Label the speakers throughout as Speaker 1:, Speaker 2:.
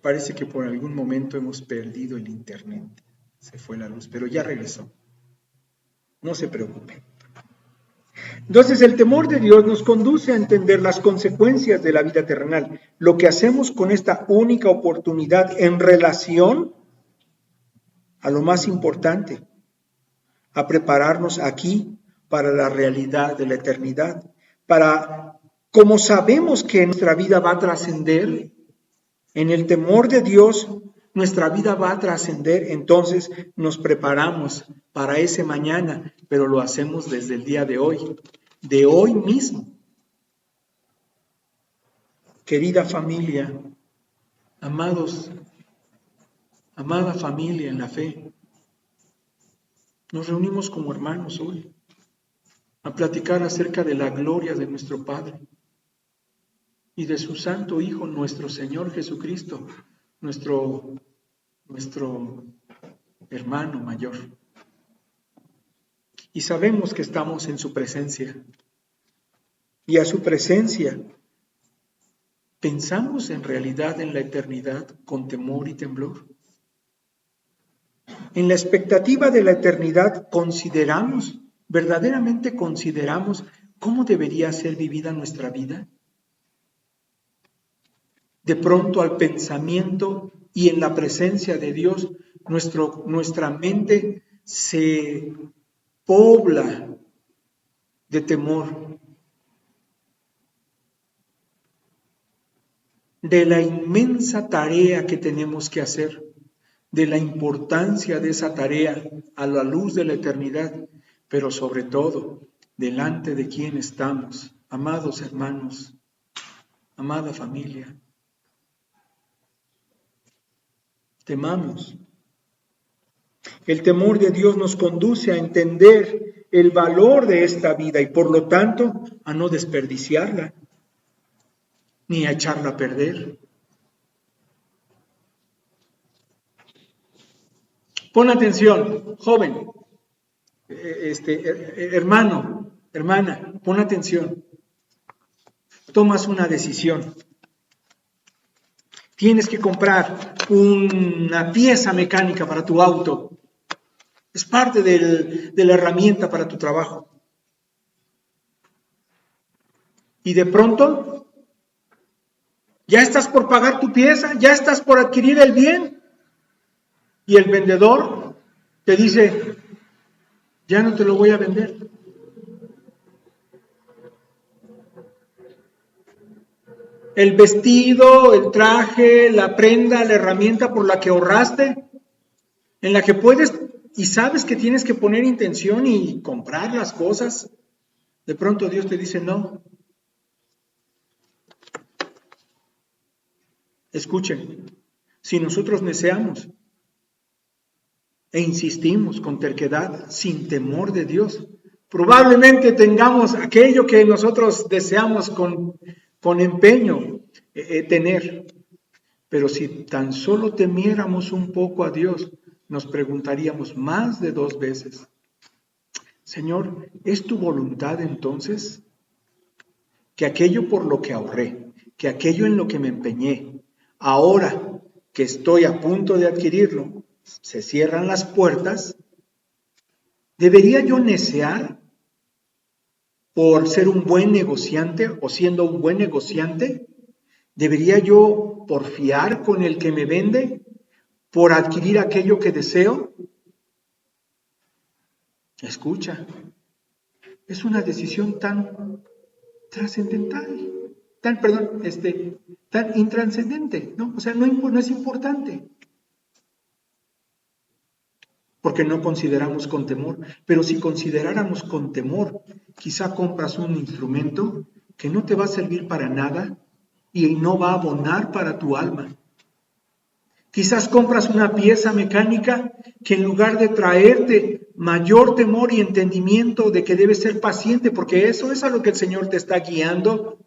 Speaker 1: Parece que por algún momento hemos perdido el internet. Se fue la luz, pero ya regresó. No se preocupe. Entonces, el temor de Dios nos conduce a entender las consecuencias de la vida terrenal. Lo que hacemos con esta única oportunidad en relación a lo más importante, a prepararnos aquí para la realidad de la eternidad, para, como sabemos que nuestra vida va a trascender, en el temor de Dios, nuestra vida va a trascender, entonces nos preparamos para ese mañana, pero lo hacemos desde el día de hoy mismo. Querida familia, amados, amada familia en la fe, nos reunimos como hermanos hoy a platicar acerca de la gloria de nuestro Padre y de su Santo Hijo, nuestro Señor Jesucristo, nuestro hermano mayor. Y sabemos que estamos en su presencia. Y a su presencia, ¿pensamos en realidad en la eternidad con temor y temblor? En la expectativa de la eternidad, verdaderamente consideramos cómo debería ser vivida nuestra vida. De pronto al pensamiento y en la presencia de Dios, nuestra mente se pobla de temor, de la inmensa tarea que tenemos que hacer, de la importancia de esa tarea a la luz de la eternidad, pero sobre todo, delante de quién estamos, amados hermanos, amada familia. Temamos. El temor de Dios nos conduce a entender el valor de esta vida y por lo tanto a no desperdiciarla, ni a echarla a perder. Pon atención, joven, hermano, hermana, pon atención. Tomas una decisión. Tienes que comprar una pieza mecánica para tu auto. Es parte de la herramienta para tu trabajo. Y de pronto, ya estás por pagar tu pieza, ya estás por adquirir el bien. Y el vendedor te dice, ya no te lo voy a vender. El vestido, el traje, la prenda, la herramienta por la que ahorraste, en la que puedes y sabes que tienes que poner intención y comprar las cosas, de pronto Dios te dice no. Escuchen, si nosotros neceamos e insistimos con terquedad, sin temor de Dios, probablemente tengamos aquello que nosotros deseamos con empeño tener. Pero si tan solo temiéramos un poco a Dios, nos preguntaríamos más de 2 veces, Señor, ¿es tu voluntad entonces que aquello por lo que ahorré, que aquello en lo que me empeñé, ahora que estoy a punto de adquirirlo, se cierran las puertas? ¿Debería yo necear por ser un buen negociante o siendo un buen negociante? ¿Debería yo porfiar con el que me vende por adquirir aquello que deseo? Escucha, es una decisión tan trascendental, tan intranscendente, ¿no? O sea, no es importante, porque no consideramos con temor. Pero si consideráramos con temor, quizá compras un instrumento que no te va a servir para nada y no va a abonar para tu alma. Quizás compras una pieza mecánica que en lugar de traerte mayor temor y entendimiento de que debes ser paciente, porque eso es a lo que el Señor te está guiando,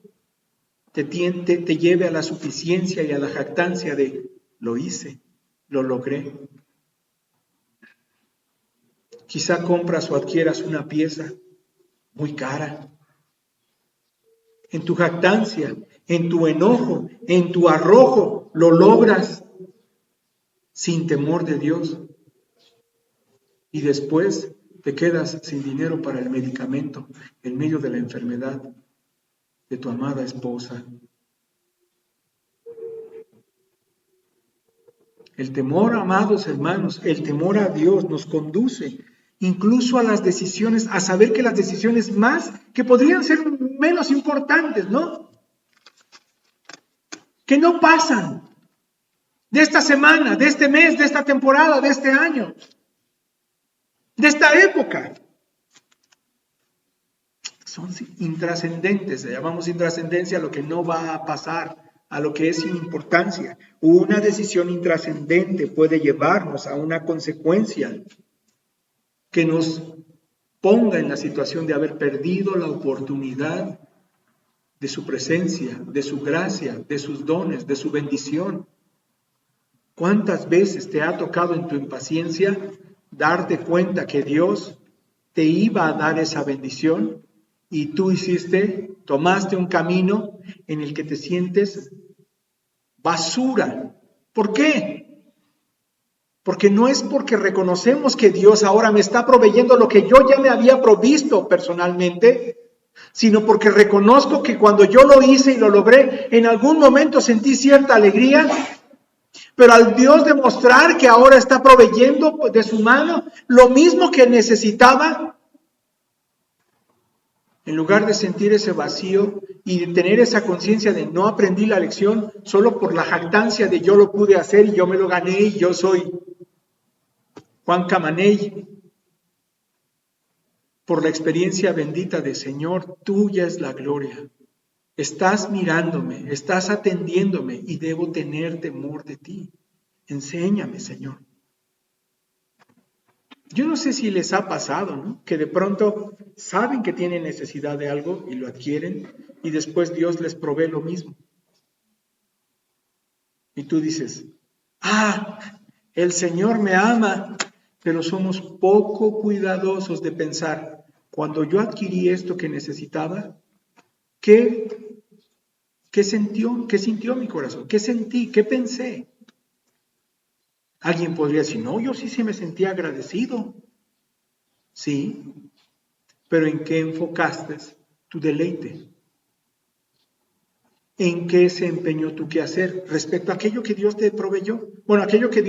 Speaker 1: te lleve a la suficiencia y a la jactancia de lo hice, lo logré. Quizá compras o adquieras una pieza muy cara en tu jactancia, en tu enojo, en tu arrojo, lo logras sin temor de Dios. Y después te quedas sin dinero para el medicamento en medio de la enfermedad de tu amada esposa. El temor, amados hermanos, el temor a Dios nos conduce incluso a las decisiones, a saber que las decisiones más, que podrían ser menos importantes, ¿no? Que no pasan de esta semana, de este mes, de esta temporada, de este año, de esta época. Son intrascendentes, le llamamos intrascendencia a lo que no va a pasar, a lo que es sin importancia. Una decisión intrascendente puede llevarnos a una consecuencia que nos ponga en la situación de haber perdido la oportunidad de su presencia, de su gracia, de sus dones, de su bendición. ¿Cuántas veces te ha tocado en tu impaciencia darte cuenta que Dios te iba a dar esa bendición y tú tomaste un camino en el que te sientes basura? ¿Por qué? Porque no es porque reconocemos que Dios ahora me está proveyendo lo que yo ya me había provisto personalmente, sino porque reconozco que cuando yo lo hice y lo logré, en algún momento sentí cierta alegría, pero al Dios demostrar que ahora está proveyendo de su mano lo mismo que necesitaba, en lugar de sentir ese vacío y de tener esa conciencia de no aprendí la lección solo por la jactancia de yo lo pude hacer y yo me lo gané y yo soy Juan Camaney, por la experiencia bendita de Señor, tuya es la gloria. Estás mirándome, estás atendiéndome y debo tener temor de ti. Enséñame, Señor. Yo no sé si les ha pasado, ¿no? Que de pronto saben que tienen necesidad de algo y lo adquieren y después Dios les provee lo mismo. Y tú dices, el Señor me ama, pero somos poco cuidadosos de pensar, cuando yo adquirí esto que necesitaba, ¿qué sintió mi corazón? ¿Qué sentí? ¿Qué pensé? Alguien podría decir, no, yo sí me sentía agradecido. Sí, pero ¿en qué enfocaste tu deleite? ¿En qué se empeñó tu quehacer respecto a aquello que Dios te proveyó? Bueno, aquello que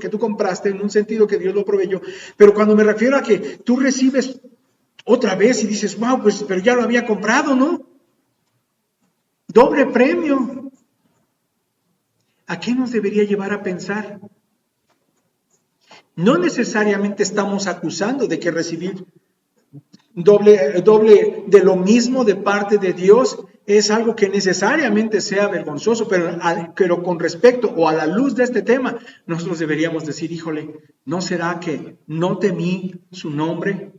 Speaker 1: tú compraste, en un sentido que Dios lo proveyó. Pero cuando me refiero a que tú recibes otra vez y dices, wow, pues pero ya lo había comprado, ¿no? Doble premio. ¿A qué nos debería llevar a pensar? No necesariamente estamos acusando de que recibir doble de lo mismo de parte de Dios es algo que necesariamente sea vergonzoso, pero con respecto o a la luz de este tema, nosotros deberíamos decir, híjole, ¿no será que no temí su nombre?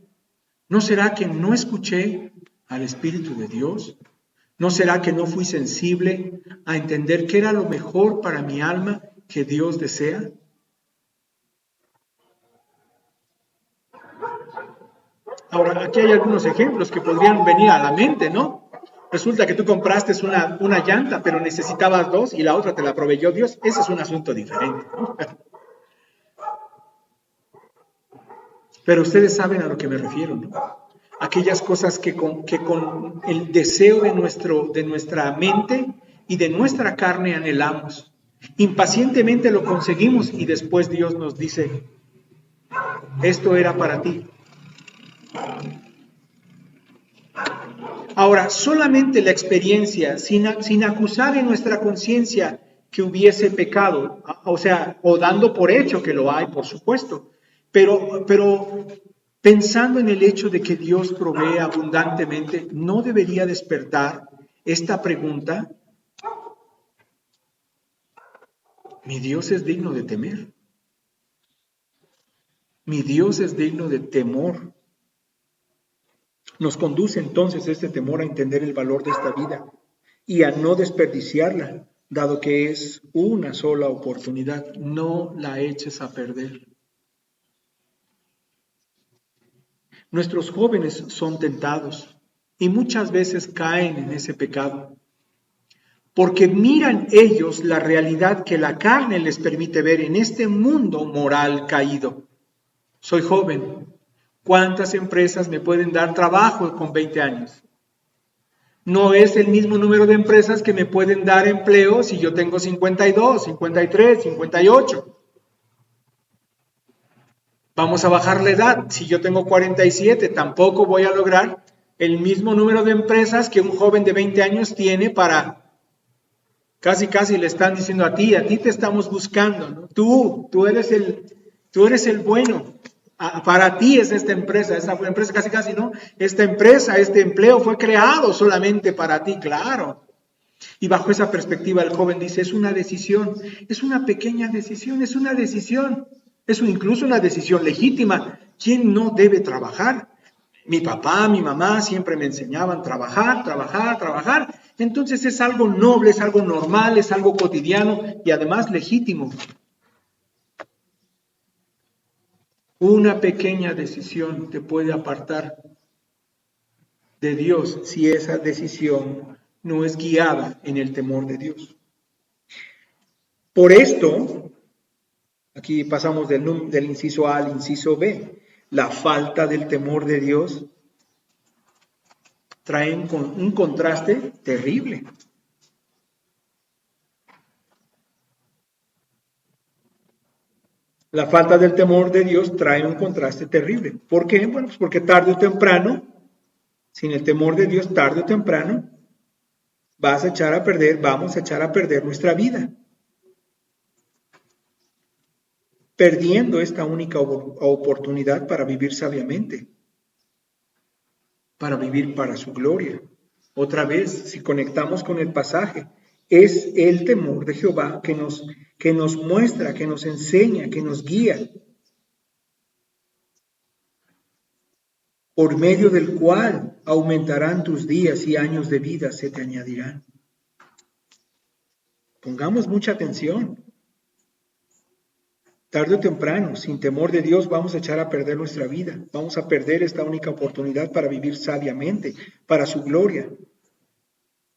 Speaker 1: ¿No será que no escuché al Espíritu de Dios? ¿No será que no fui sensible a entender qué era lo mejor para mi alma que Dios desea? Ahora, aquí hay algunos ejemplos que podrían venir a la mente, ¿no? Resulta que tú compraste una llanta, pero necesitabas dos y la otra te la proveyó Dios. Ese es un asunto diferente, ¿no? Pero ustedes saben a lo que me refiero, ¿no? Aquellas cosas que con el deseo de nuestra mente y de nuestra carne anhelamos. Impacientemente lo conseguimos y después Dios nos dice, esto era para ti. Ahora, solamente la experiencia, sin acusar en nuestra conciencia que hubiese pecado, o dando por hecho que lo hay, por supuesto, pero pensando en el hecho de que Dios provee abundantemente, ¿no debería despertar esta pregunta? Mi Dios es digno de temer. Mi Dios es digno de temor. Nos conduce entonces este temor a entender el valor de esta vida y a no desperdiciarla, dado que es una sola oportunidad. No la eches a perder. Nuestros jóvenes son tentados Y muchas veces caen en ese pecado, porque miran ellos la realidad que la carne les permite ver en este mundo moral caído. Soy joven. ¿Cuántas empresas me pueden dar trabajo con 20 años? No es el mismo número de empresas que me pueden dar empleo si yo tengo 52, 53, 58. Vamos a bajar la edad. Si yo tengo 47, tampoco voy a lograr el mismo número de empresas que un joven de 20 años tiene para... Casi le están diciendo a ti te estamos buscando, ¿no? Tú eres el bueno. Para ti es esta empresa casi, ¿no? Esta empresa, este empleo fue creado solamente para ti, claro. Y bajo esa perspectiva el joven dice, es una decisión, es una pequeña decisión, es una decisión, incluso una decisión legítima. ¿Quién no debe trabajar? Mi papá, mi mamá siempre me enseñaban trabajar. Entonces es algo noble, es algo normal, es algo cotidiano y además legítimo. Una pequeña decisión te puede apartar de Dios si esa decisión no es guiada en el temor de Dios. Por esto, aquí pasamos del inciso A al inciso B, la falta del temor de Dios trae un contraste terrible. La falta del temor de Dios trae un contraste terrible. ¿Por qué? Bueno, pues porque tarde o temprano, sin el temor de Dios, tarde o temprano, vamos a echar a perder nuestra vida, perdiendo esta única oportunidad para vivir sabiamente, para vivir para su gloria. Otra vez, si conectamos con el pasaje, es el temor de Jehová que nos muestra, que nos enseña, que nos guía, por medio del cual aumentarán tus días y años de vida se te añadirán. Pongamos mucha atención. Tarde o temprano, sin temor de Dios, vamos a echar a perder nuestra vida. Vamos a perder esta única oportunidad para vivir sabiamente, para su gloria.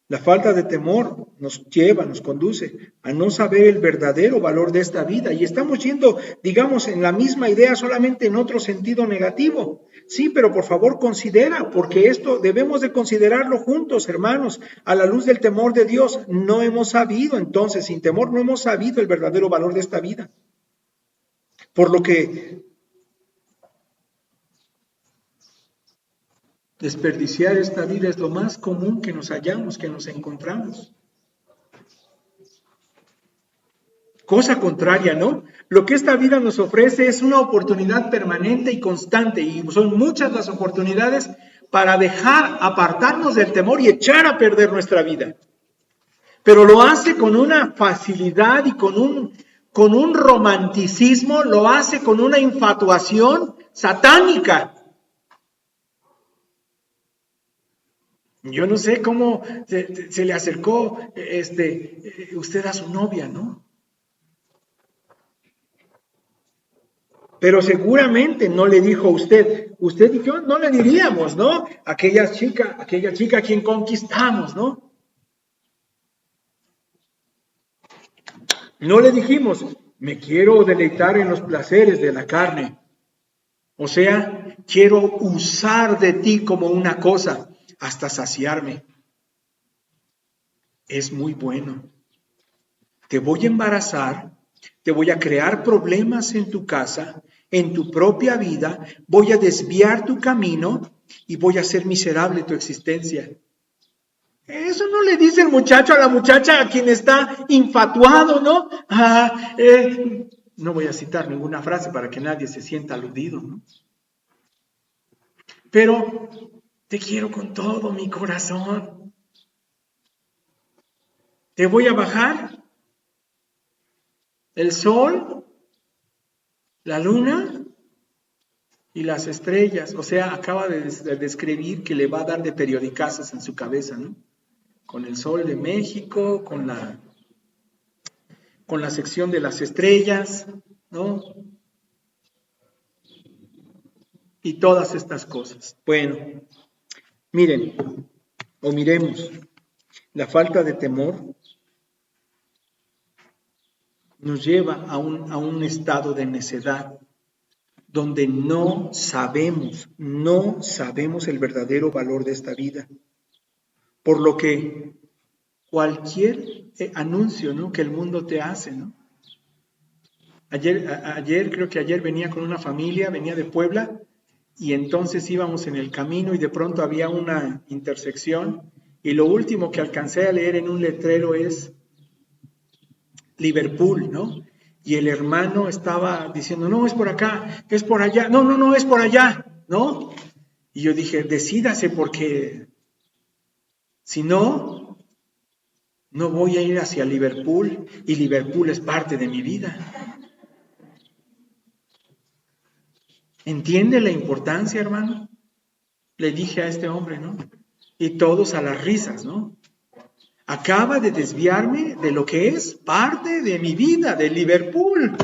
Speaker 1: La falta de temor nos conduce a no saber el verdadero valor de esta vida. Y estamos yendo, digamos, en la misma idea, solamente en otro sentido negativo. Sí, pero por favor considera, porque esto debemos de considerarlo juntos, hermanos, a la luz del temor de Dios. No hemos sabido, entonces, sin temor, no hemos sabido el verdadero valor de esta vida. Por lo que desperdiciar esta vida es lo más común que nos hallamos, que nos encontramos. Cosa contraria, ¿no? Lo que esta vida nos ofrece es una oportunidad permanente y constante, y son muchas las oportunidades para apartarnos del temor y echar a perder nuestra vida. Pero lo hace con una facilidad y con un romanticismo, lo hace con una infatuación satánica. Yo no sé cómo se le acercó usted a su novia, ¿no? Pero seguramente no le dijo a usted y yo no le diríamos, ¿no? Aquella chica a quien conquistamos, ¿no? No le dijimos, me quiero deleitar en los placeres de la carne. O sea, quiero usar de ti como una cosa hasta saciarme. Es muy bueno. Te voy a embarazar, te voy a crear problemas en tu casa, en tu propia vida, voy a desviar tu camino y voy a hacer miserable tu existencia. Eso no le dice el muchacho a la muchacha a quien está infatuado, ¿no? No voy a citar ninguna frase para que nadie se sienta aludido, ¿no? Pero te quiero con todo mi corazón. Te voy a bajar el sol, la luna y las estrellas. O sea, acaba de describir que le va a dar de periodicazos en su cabeza, ¿no? Con el sol de México, con la sección de las estrellas, ¿no? Y todas estas cosas. Bueno, Miren, o miremos, la falta de temor nos lleva a un estado de necedad, donde no sabemos el verdadero valor de esta vida. Por lo que cualquier anuncio, ¿no?, que el mundo te hace, ¿no? Creo que ayer venía con una familia, venía de Puebla, y entonces íbamos en el camino y de pronto había una intersección y lo último que alcancé a leer en un letrero es Liverpool, ¿no? Y el hermano estaba diciendo, no, es por acá, es por allá, no, es por allá, ¿no? Y yo dije, decídase porque si no, no voy a ir hacia Liverpool y Liverpool es parte de mi vida. ¿Entiende la importancia, hermano? Le dije a este hombre, ¿no? Y todos a las risas, ¿no? Acaba de desviarme de lo que es parte de mi vida, de Liverpool.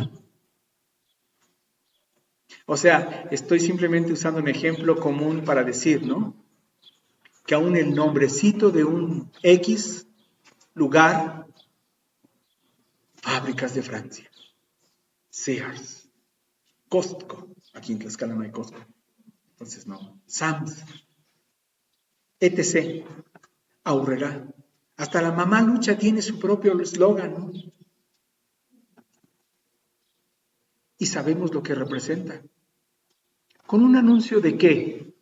Speaker 1: O sea, estoy simplemente usando un ejemplo común para decir, ¿no? Que aún el nombrecito de un X lugar, fábricas de Francia, Sears, Costco, aquí en Tlaxcala no hay Costco, entonces no, Sam's, etc., Aurrerá. Hasta la mamá Lucha tiene su propio eslogan, ¿no? Y sabemos lo que representa. ¿Con un anuncio de qué?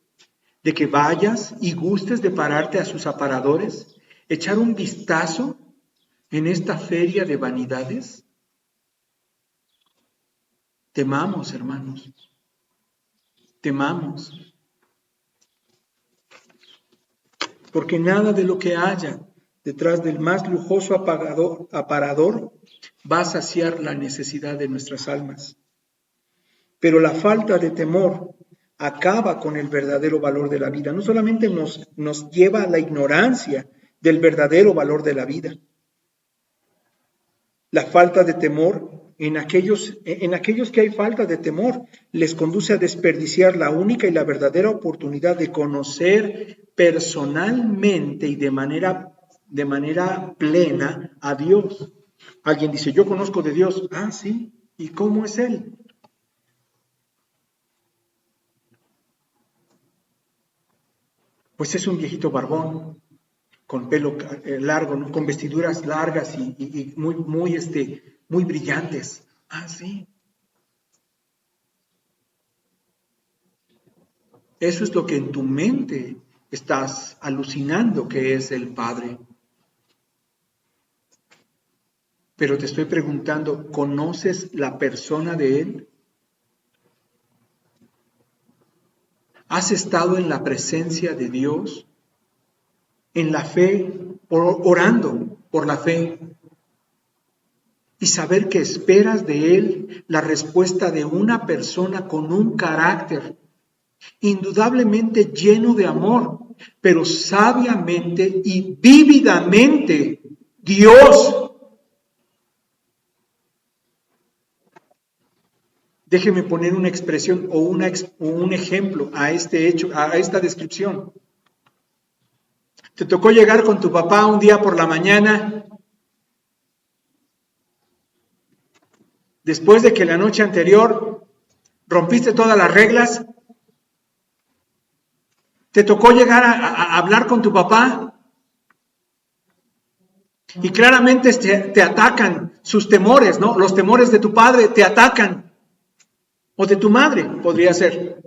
Speaker 1: De que vayas y gustes de pararte a sus aparadores, echar un vistazo en esta feria de vanidades. Temamos, hermanos, temamos. Porque nada de lo que haya detrás del más lujoso aparador va a saciar la necesidad de nuestras almas. Pero la falta de temor acaba con el verdadero valor de la vida. No solamente nos lleva a la ignorancia del verdadero valor de la vida. La falta de temor, en aquellos que hay falta de temor, les conduce a desperdiciar la única y la verdadera oportunidad de conocer personalmente y de manera plena a Dios. Alguien dice, yo conozco de Dios. Ah, sí. ¿Y cómo es Él? Pues es un viejito barbón, con pelo largo, ¿no?, con vestiduras largas y muy brillantes. Ah, sí. Eso es lo que en tu mente estás alucinando que es el Padre. Pero te estoy preguntando, ¿conoces la persona de Él? ¿Has estado en la presencia de Dios? En la fe, orando por la fe. Y saber que esperas de Él la respuesta de una persona con un carácter indudablemente lleno de amor, pero sabiamente y vívidamente Dios. Déjeme poner una expresión o un ejemplo a este hecho, a esta descripción. Te tocó llegar con tu papá un día por la mañana, después de que la noche anterior rompiste todas las reglas. Te tocó llegar a hablar con tu papá y claramente te atacan sus temores, ¿no? Los temores de tu padre te atacan, o de tu madre, podría ser.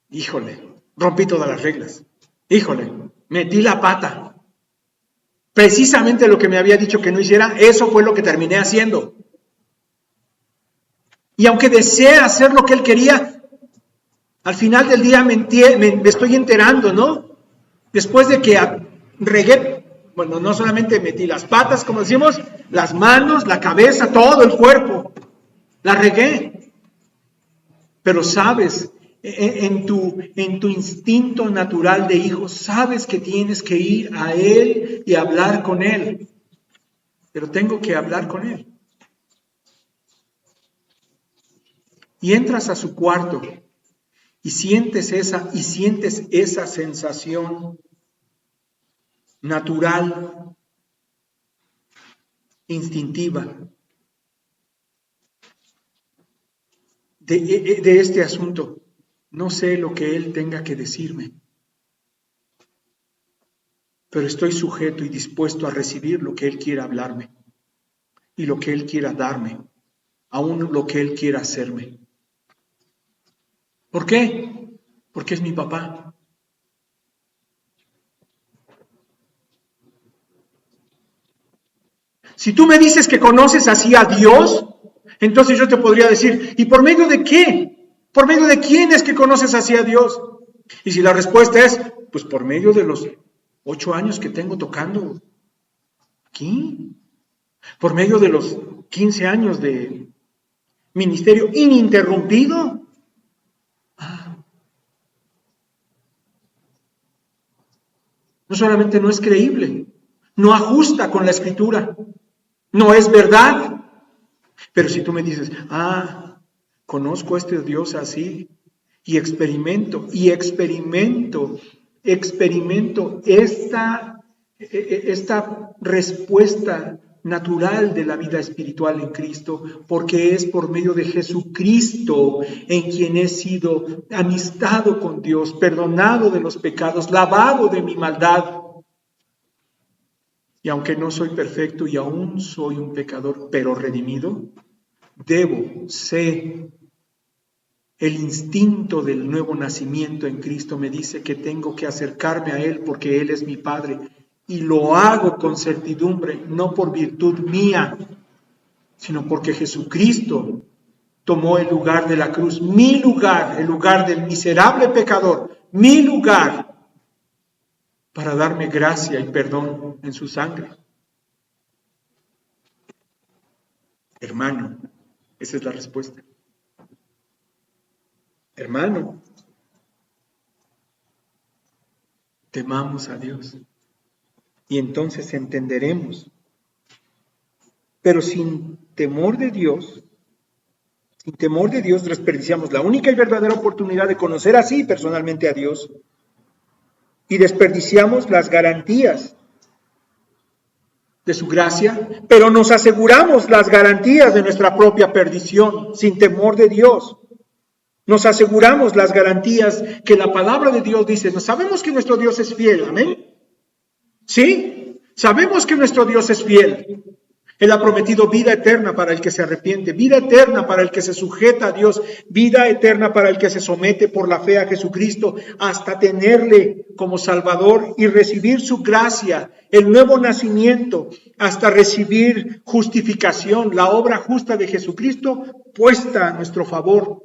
Speaker 1: Híjole, rompí todas las reglas. Híjole, metí la pata. Precisamente lo que me había dicho que no hiciera, eso fue lo que terminé haciendo. Y aunque desee hacer lo que él quería, al final del día me estoy enterando, ¿no? Después de que regué, bueno, no solamente metí las patas, como decimos, las manos, la cabeza, todo el cuerpo, la regué. Pero sabes, en tu instinto natural de hijo, sabes que tienes que ir a Él y hablar con Él. Pero tengo que hablar con Él. Y entras a su cuarto y sientes esa sensación natural, instintiva de este asunto. No sé lo que Él tenga que decirme, pero estoy sujeto y dispuesto a recibir lo que Él quiera hablarme y lo que Él quiera darme, aún lo que Él quiera hacerme. ¿Por qué? Porque es mi papá. Si tú me dices que conoces así a Dios, entonces yo te podría decir, ¿y por medio de qué? ¿Por medio de quién es que conoces así a Dios? Y si la respuesta es, pues por medio de los 8 años que tengo tocando aquí, por medio de los 15 años de ministerio ininterrumpido. No solamente no es creíble, no ajusta con la Escritura, no es verdad. Pero si tú me dices, conozco a este Dios así, y experimento esta respuesta natural de la vida espiritual en Cristo, porque es por medio de Jesucristo en quien he sido amistado con Dios, perdonado de los pecados, lavado de mi maldad. Y aunque no soy perfecto y aún soy un pecador, pero redimido, sé, el instinto del nuevo nacimiento en Cristo me dice que tengo que acercarme a Él porque Él es mi Padre. Y lo hago con certidumbre, no por virtud mía, sino porque Jesucristo tomó el lugar de la cruz, mi lugar, el lugar del miserable pecador, mi lugar, para darme gracia y perdón en su sangre. Hermano, esa es la respuesta. Hermano, temamos a Dios y entonces entenderemos. Pero sin temor de Dios desperdiciamos la única y verdadera oportunidad de conocer así personalmente a Dios y desperdiciamos las garantías de su gracia, pero nos aseguramos las garantías de nuestra propia perdición sin temor de Dios. Nos aseguramos las garantías que la palabra de Dios dice. Sabemos que nuestro Dios es fiel, amén. ¿Sí? Sabemos que nuestro Dios es fiel. Él ha prometido vida eterna para el que se arrepiente, vida eterna para el que se sujeta a Dios, vida eterna para el que se somete por la fe a Jesucristo hasta tenerle como Salvador y recibir su gracia, el nuevo nacimiento, hasta recibir justificación, la obra justa de Jesucristo puesta a nuestro favor.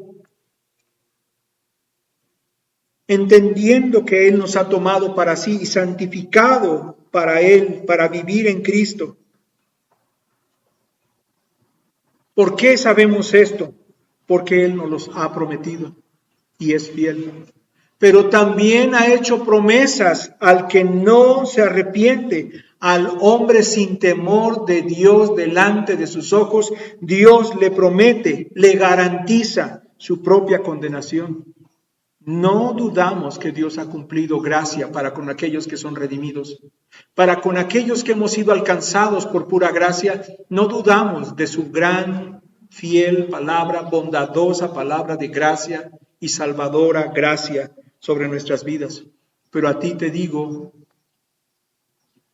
Speaker 1: Entendiendo que Él nos ha tomado para sí y santificado para Él, para vivir en Cristo. ¿Por qué sabemos esto? Porque Él nos los ha prometido y es fiel. Pero también ha hecho promesas al que no se arrepiente, al hombre sin temor de Dios delante de sus ojos. Dios le promete, le garantiza su propia condenación. No dudamos que Dios ha cumplido gracia para con aquellos que son redimidos. Para con aquellos que hemos sido alcanzados por pura gracia, no dudamos de su gran, fiel palabra, bondadosa palabra de gracia y salvadora gracia sobre nuestras vidas. Pero a ti te digo,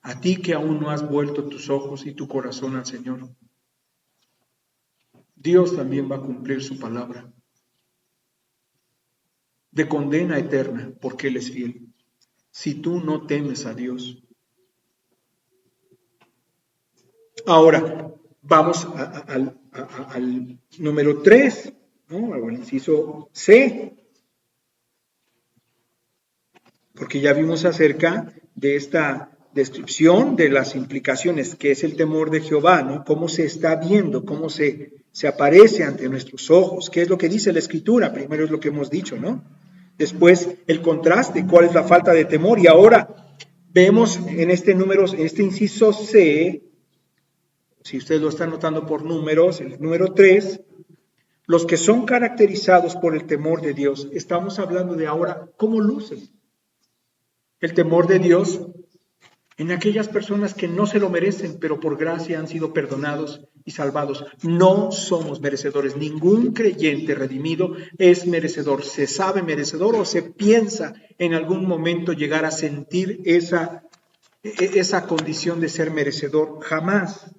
Speaker 1: a ti que aún no has vuelto tus ojos y tu corazón al Señor, Dios también va a cumplir su palabra de condena eterna, porque Él es fiel. Si tú no temes a Dios. Ahora, vamos al número 3, ¿no? Al inciso C. Porque ya vimos acerca de esta descripción de las implicaciones que es el temor de Jehová, ¿no? Cómo se está viendo, cómo se aparece ante nuestros ojos, qué es lo que dice la Escritura. Primero es lo que hemos dicho, ¿no? Después el contraste, cuál es la falta de temor. Y ahora vemos en este inciso C, si usted lo está notando por números, el número 3, Los que son caracterizados por el temor de Dios, estamos hablando de ahora cómo luce el temor de Dios en aquellas personas que no se lo merecen, pero por gracia han sido perdonados y salvados. No somos merecedores. Ningún creyente redimido es merecedor. Se sabe merecedor o se piensa en algún momento llegar a sentir esa condición de ser merecedor. Jamás.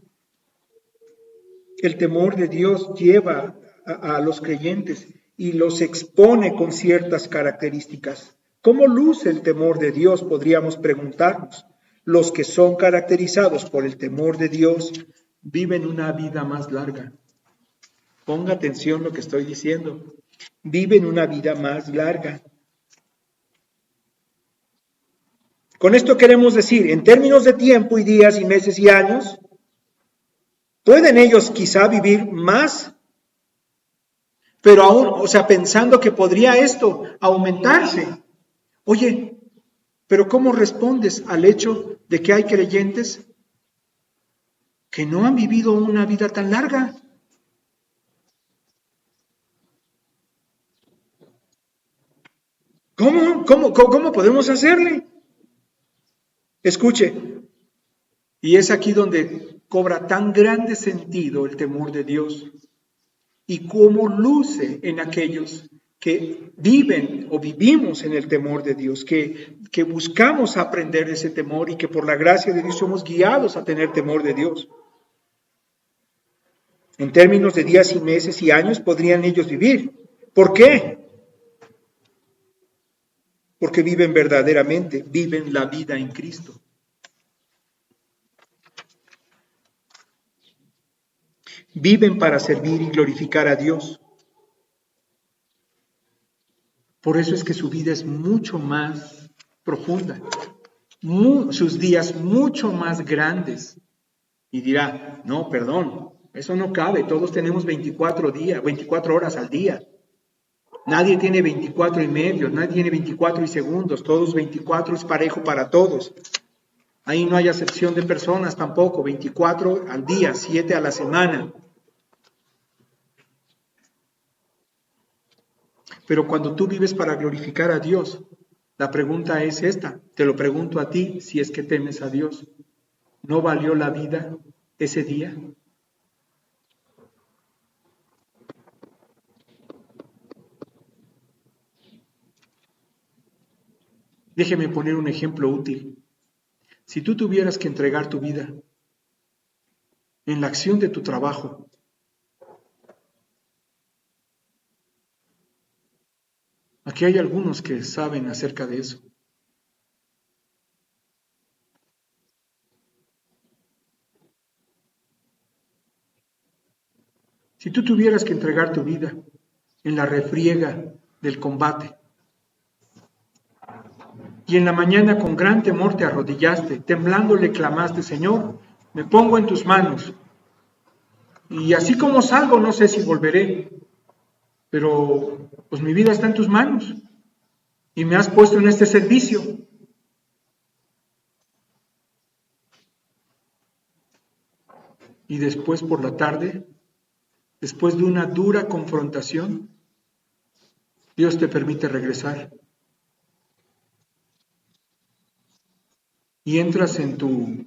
Speaker 1: El temor de Dios lleva a los creyentes y los expone con ciertas características. ¿Cómo luce el temor de Dios? Podríamos preguntarnos. Los que son caracterizados por el temor de Dios viven una vida más larga. Ponga atención a lo que estoy diciendo. Viven una vida más larga. Con esto queremos decir, en términos de tiempo y días y meses y años, pueden ellos quizá vivir más, pero aún, pensando que podría esto aumentarse. Oye, pero ¿cómo respondes al hecho de que hay creyentes que no han vivido una vida tan larga? ¿Cómo podemos hacerle? Escuche, y es aquí donde cobra tan grande sentido el temor de Dios y cómo luce en aquellos que viven o vivimos en el temor de Dios, que buscamos aprender ese temor y que por la gracia de Dios somos guiados a tener temor de Dios. En términos de días y meses y años podrían ellos vivir. ¿Por qué? Porque viven verdaderamente, viven la vida en Cristo. Viven para servir y glorificar a Dios. Por eso es que su vida es mucho más profunda, sus días mucho más grandes. Y dirá, no, perdón, eso no cabe, todos tenemos 24 horas al día. Nadie tiene 24 y medio, nadie tiene 24 y segundos, todos 24 es parejo para todos. Ahí no hay acepción de personas tampoco, 24 al día, 7 a la semana. Pero cuando tú vives para glorificar a Dios, la pregunta es esta, te lo pregunto a ti si es que temes a Dios. ¿No valió la vida ese día? Déjeme poner un ejemplo útil. Si tú tuvieras que entregar tu vida en la acción de tu trabajo, aquí hay algunos que saben acerca de eso. Si tú tuvieras que entregar tu vida en la refriega del combate y en la mañana con gran temor te arrodillaste, temblando le clamaste, Señor, me pongo en tus manos y así como salgo no sé si volveré, pero pues mi vida está en tus manos y me has puesto en este servicio. Y después por la tarde, después de una dura confrontación, Dios te permite regresar. Y entras en tu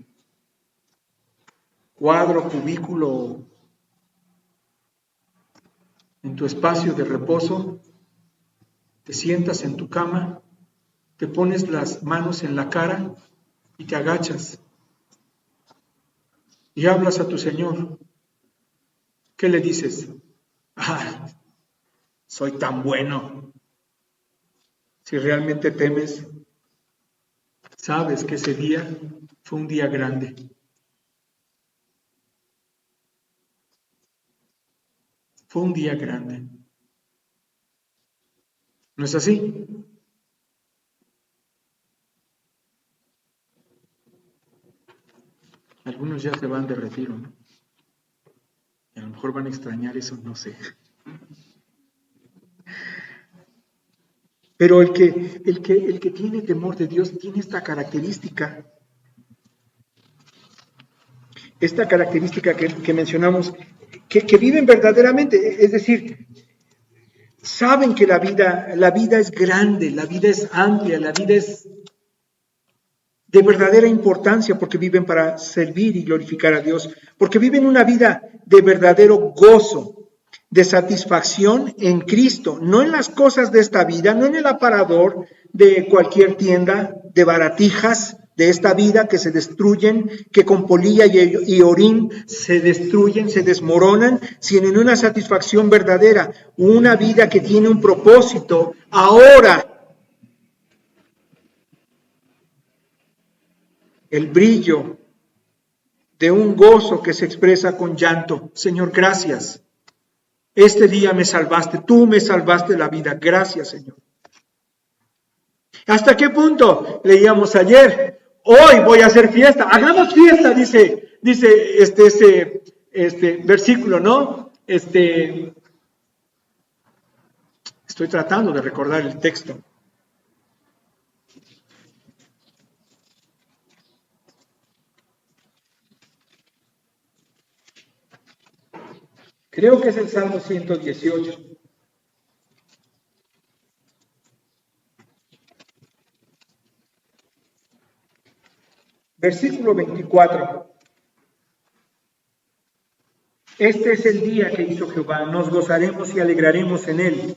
Speaker 1: cuadro, cubículo, en tu espacio de reposo, te sientas en tu cama, te pones las manos en la cara y te agachas y hablas a tu Señor. ¿Qué le dices? Ah, soy tan bueno. Si realmente temes, sabes que ese día fue un día grande. Fue un día grande. ¿No es así? Algunos ya se van de retiro, ¿no? Y a lo mejor van a extrañar eso, no sé. Pero el que tiene temor de Dios tiene esta característica. esta característica que mencionamos, que viven verdaderamente, es decir, saben que la vida es grande, la vida es amplia, la vida es de verdadera importancia porque viven para servir y glorificar a Dios, porque viven una vida de verdadero gozo, de satisfacción en Cristo, no en las cosas de esta vida, no en el aparador de cualquier tienda de baratijas de esta vida que se destruyen, que con polilla y orín se destruyen, se desmoronan, sino en una satisfacción verdadera, una vida que tiene un propósito ahora. El brillo de un gozo que se expresa con llanto. Señor, gracias. Este día me salvaste, tú me salvaste la vida. Gracias, Señor. ¿Hasta qué punto? Leíamos ayer. Hoy voy a hacer fiesta. Hagamos fiesta, dice este versículo, ¿no? Estoy tratando de recordar el texto. Creo que es el Salmo 118. Versículo 24. Este es el día que hizo Jehová, nos gozaremos y alegraremos en él.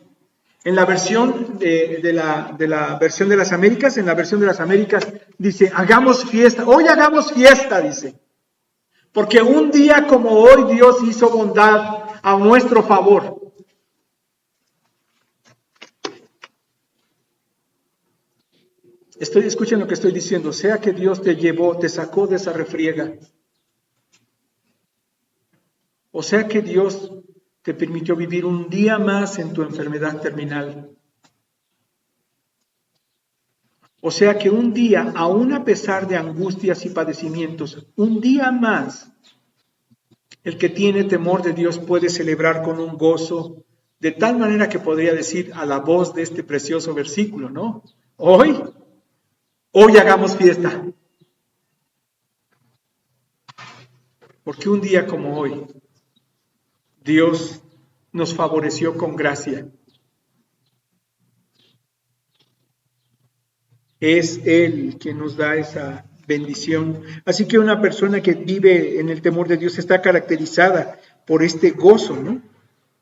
Speaker 1: En la versión de la versión de las Américas, dice, hagamos fiesta, hoy hagamos fiesta, dice. Porque un día como hoy Dios hizo bondad a nuestro favor. Escuchen lo que estoy diciendo, sea que Dios te sacó de esa refriega. O sea que Dios te permitió vivir un día más en tu enfermedad terminal. O sea que un día, aún a pesar de angustias y padecimientos, un día más, el que tiene temor de Dios puede celebrar con un gozo, de tal manera que podría decir a la voz de este precioso versículo, ¿no? Hoy hagamos fiesta. Porque un día como hoy, Dios nos favoreció con gracia. Es Él quien nos da esa bendición. Así que una persona que vive en el temor de Dios está caracterizada por este gozo, ¿no?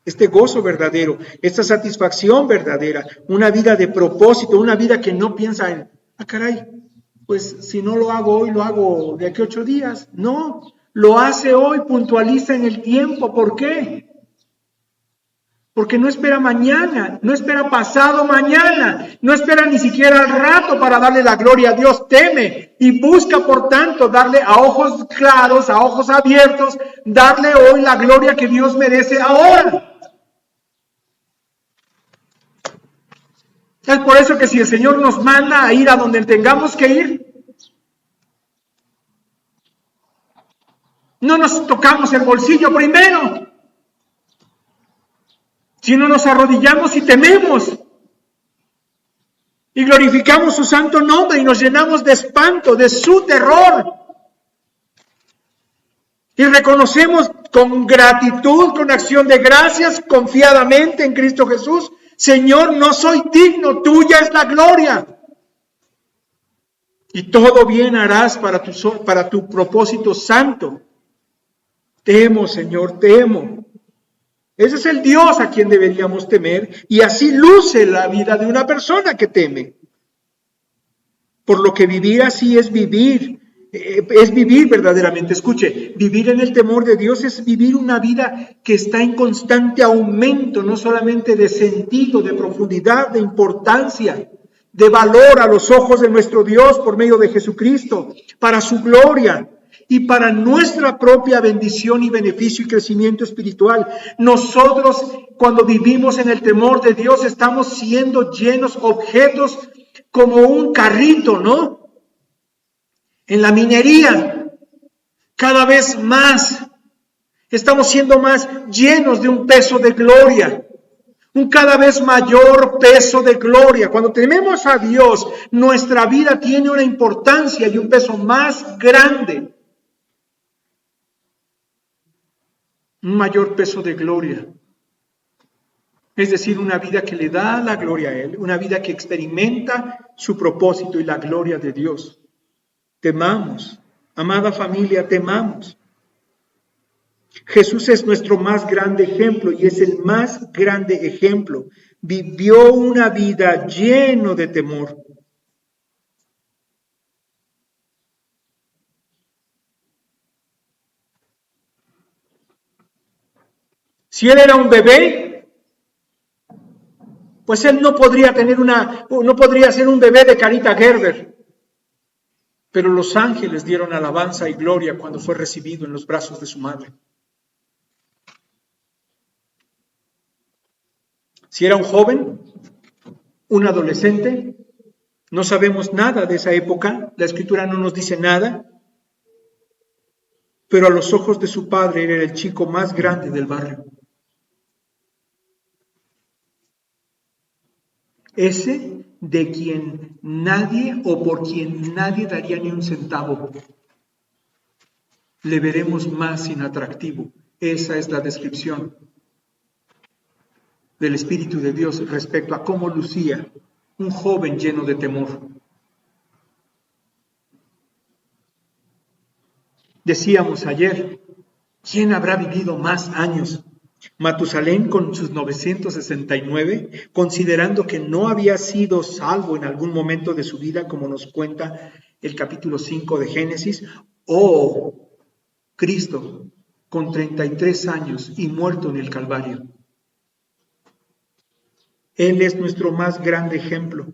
Speaker 1: Este gozo verdadero, esta satisfacción verdadera, una vida de propósito, una vida que no piensa en, caray, pues si no lo hago hoy, lo hago de aquí a 8 días. No, lo hace hoy, puntualiza en el tiempo. ¿Por qué? Porque no espera mañana, no espera pasado mañana, no espera ni siquiera al rato para darle la gloria a Dios. Teme y busca, por tanto, darle a ojos claros, a ojos abiertos, darle hoy la gloria que Dios merece ahora. Es por eso que si el Señor nos manda a ir a donde tengamos que ir, no nos tocamos el bolsillo primero, sino nos arrodillamos y tememos y glorificamos su santo nombre y nos llenamos de espanto, de su terror. Y reconocemos con gratitud, con acción de gracias, confiadamente en Cristo Jesús, Señor, no soy digno, tuya es la gloria. Y todo bien harás para tu propósito santo. Temo, Señor, temo. Ese es el Dios a quien deberíamos temer, y así luce la vida de una persona que teme. Por lo que vivir así es vivir verdaderamente. Escuche, vivir en el temor de Dios es vivir una vida que está en constante aumento, no solamente de sentido, de profundidad, de importancia, de valor a los ojos de nuestro Dios por medio de Jesucristo, para su gloria y para nuestra propia bendición y beneficio y crecimiento espiritual. Nosotros, cuando vivimos en el temor de Dios, estamos siendo llenos objetos como un carrito, ¿no? En la minería, cada vez más, estamos siendo más llenos de un peso de gloria, un cada vez mayor peso de gloria. Cuando tememos a Dios, nuestra vida tiene una importancia y un peso más grande. un mayor peso de gloria. Es decir, una vida que le da la gloria a Él, una vida que experimenta su propósito y la gloria de Dios. Temamos, amada familia, temamos. Jesús es nuestro más grande ejemplo y es el más grande ejemplo. Vivió una vida lleno de temor. Si Él era un bebé, pues Él no podría ser un bebé de Carita Gerber. Pero los ángeles dieron alabanza y gloria cuando fue recibido en los brazos de su madre. Si era un joven, un adolescente, no sabemos nada de esa época, la Escritura no nos dice nada, pero a los ojos de su padre era el chico más grande del barrio. Ese de quien nadie o por quien nadie daría ni un centavo. Le veremos más inatractivo. Esa es la descripción del Espíritu de Dios respecto a cómo lucía un joven lleno de temor. Decíamos ayer, ¿quién habrá vivido más años? Matusalén con sus 969, considerando que no había sido salvo en algún momento de su vida, como nos cuenta el capítulo 5 de Génesis, o Cristo con 33 años y muerto en el Calvario. Él es nuestro más grande ejemplo.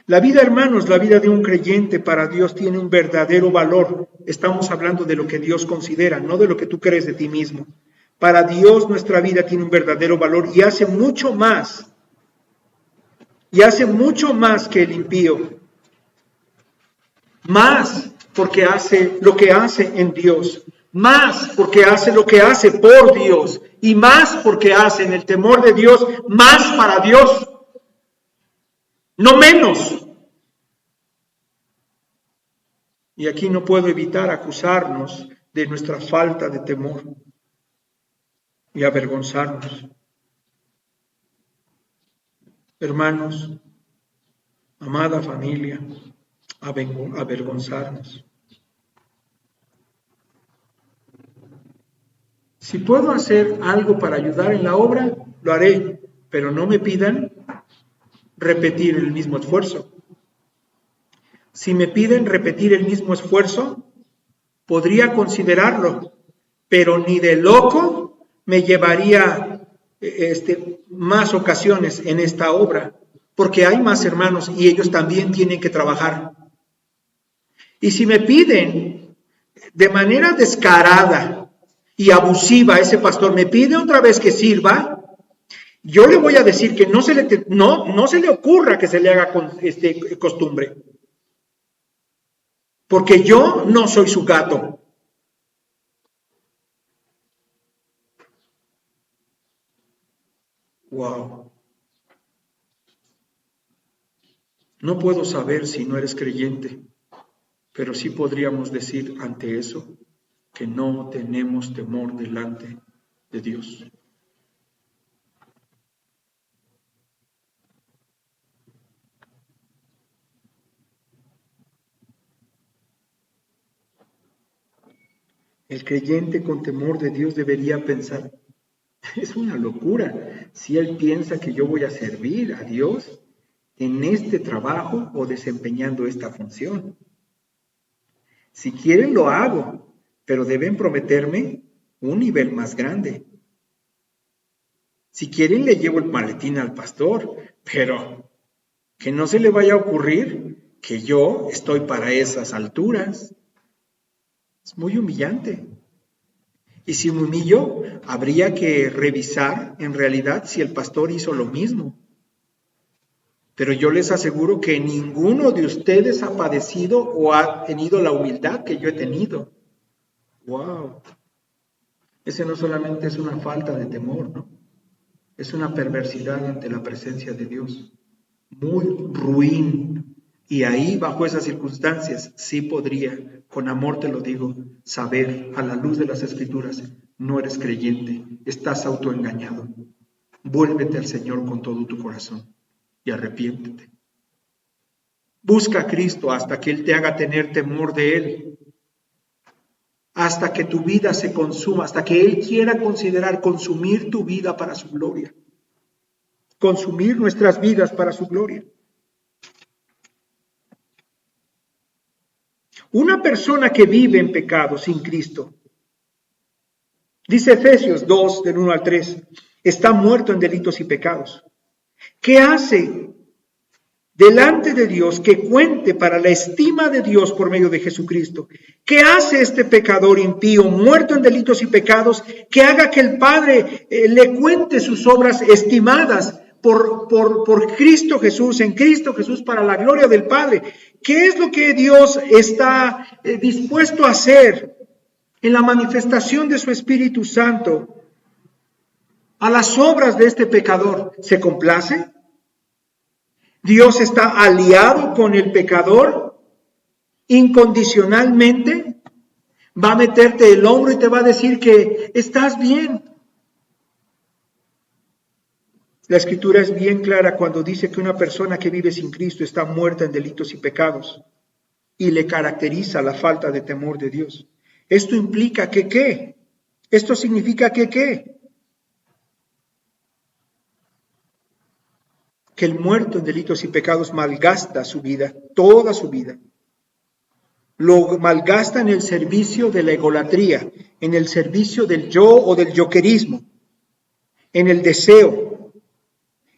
Speaker 1: La vida, hermanos, la vida de un creyente para Dios tiene un verdadero valor. Estamos hablando de lo que Dios considera, no de lo que tú crees de ti mismo. Para Dios nuestra vida tiene un verdadero valor y hace mucho más. Y hace mucho más que el impío. Más porque hace lo que hace en Dios. Más porque hace lo que hace por Dios. Y más porque hace en el temor de Dios, más para Dios. No menos. Y aquí no puedo evitar acusarnos de nuestra falta de temor y avergonzarnos. Hermanos, amada familia, avergonzarnos. Si puedo hacer algo para ayudar en la obra, lo haré, pero no me pidan repetir el mismo esfuerzo. Si me piden repetir el mismo esfuerzo, podría considerarlo, pero ni de loco me llevaría más ocasiones en esta obra, porque hay más hermanos y ellos también tienen que trabajar. Y si me piden de manera descarada y abusiva, ese pastor me pide otra vez que sirva, yo le voy a decir que no se le ocurra que se le haga costumbre. Porque yo no soy su gato. Wow. No puedo saber si no eres creyente, pero sí podríamos decir ante eso que no tenemos temor delante de Dios. El creyente con temor de Dios debería pensar, es una locura si él piensa que yo voy a servir a Dios en este trabajo o desempeñando esta función. Si quieren lo hago, pero deben prometerme un nivel más grande. Si quieren le llevo el maletín al pastor, pero que no se le vaya a ocurrir que yo estoy para esas alturas. Es muy humillante. Y si me humillo, habría que revisar en realidad si el pastor hizo lo mismo. Pero yo les aseguro que ninguno de ustedes ha padecido o ha tenido la humildad que yo he tenido. ¡Wow! Ese no solamente es una falta de temor, ¿no? Es una perversidad ante la presencia de Dios. Muy ruin. Y ahí, bajo esas circunstancias, sí podría, con amor te lo digo, saber a la luz de las Escrituras no eres creyente, estás autoengañado. Vuélvete al Señor con todo tu corazón y arrepiéntete. Busca a Cristo hasta que Él te haga tener temor de Él, hasta que tu vida se consuma, hasta que Él quiera considerar consumir tu vida para su gloria, consumir nuestras vidas para su gloria. Una persona que vive en pecado sin Cristo, dice Efesios 2, del 1 al 3, está muerto en delitos y pecados. ¿Qué hace delante de Dios que cuente para la estima de Dios por medio de Jesucristo? ¿Qué hace este pecador impío, muerto en delitos y pecados, que haga que el Padre le cuente sus obras estimadas por Cristo Jesús, en Cristo Jesús, para la gloria del Padre? ¿Qué es lo que Dios está dispuesto a hacer en la manifestación de su Espíritu Santo a las obras de este pecador? ¿Se complace? ¿Dios está aliado con el pecador incondicionalmente? ¿Va a meterte el hombro y te va a decir que estás bien? La Escritura es bien clara cuando dice que una persona que vive sin Cristo está muerta en delitos y pecados y le caracteriza la falta de temor de Dios. Esto implica que ¿qué? Esto significa que ¿qué? Que el muerto en delitos y pecados malgasta su vida, toda su vida. Lo malgasta en el servicio de la egolatría, en el servicio del yo o del yoquerismo, en el deseo,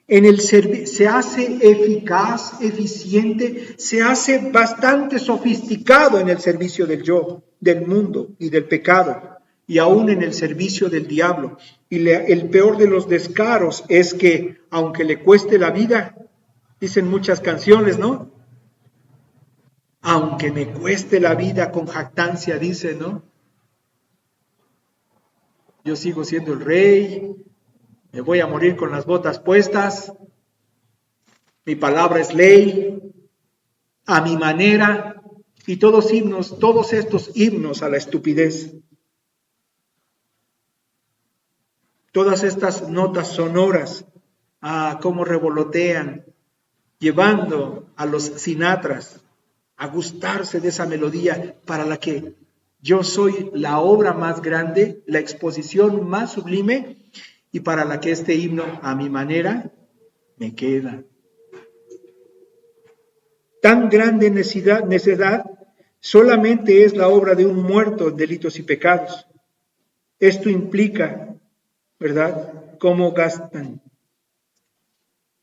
Speaker 1: se hace eficaz, eficiente, se hace bastante sofisticado en el servicio del yo, del mundo y del pecado, y aún en el servicio del diablo. Y el peor de los descaros es que, aunque le cueste la vida, dicen muchas canciones, ¿no? Aunque me cueste la vida, con jactancia dice, ¿no? Yo sigo siendo el rey, me voy a morir con las botas puestas, mi palabra es ley, a mi manera, y todos estos himnos a la estupidez, todas estas notas sonoras, cómo revolotean, llevando a los sinatras a gustarse de esa melodía para la que yo soy la obra más grande, la exposición más sublime, y para la que este himno, a mi manera, me queda. Tan grande necedad solamente es la obra de un muerto en delitos y pecados. Esto implica, ¿verdad?, cómo gastan,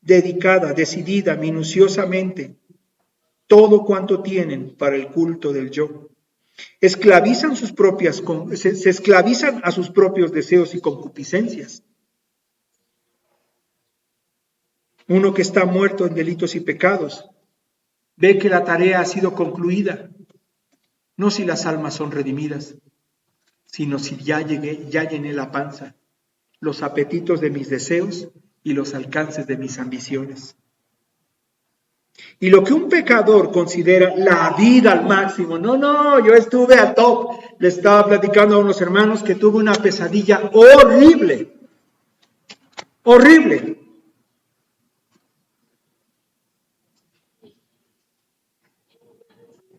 Speaker 1: dedicada, decidida, minuciosamente, todo cuanto tienen para el culto del yo. Se esclavizan a sus propios deseos y concupiscencias. Uno que está muerto en delitos y pecados ve que la tarea ha sido concluida, no si las almas son redimidas, sino si ya llené la panza, los apetitos de mis deseos y los alcances de mis ambiciones. Y lo que un pecador considera la vida al máximo, no, yo estuve al top. Le estaba platicando a unos hermanos que tuve una pesadilla horrible, horrible.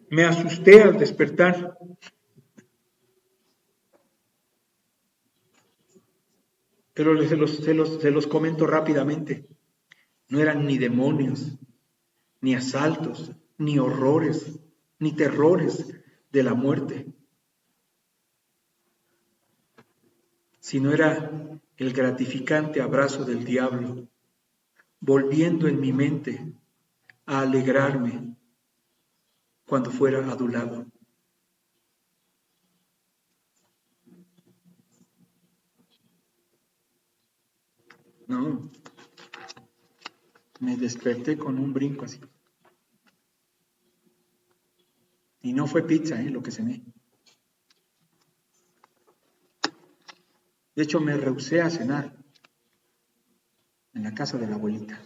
Speaker 1: Me asusté al despertar. Pero se los comento rápidamente. No eran ni demonios, ni asaltos, ni horrores, ni terrores de la muerte, sino era el gratificante abrazo del diablo, volviendo en mi mente a alegrarme cuando fuera adulado. No, me desperté con un brinco así. Y no fue pizza, lo que cené. De hecho, me rehusé a cenar en la casa de la abuelita.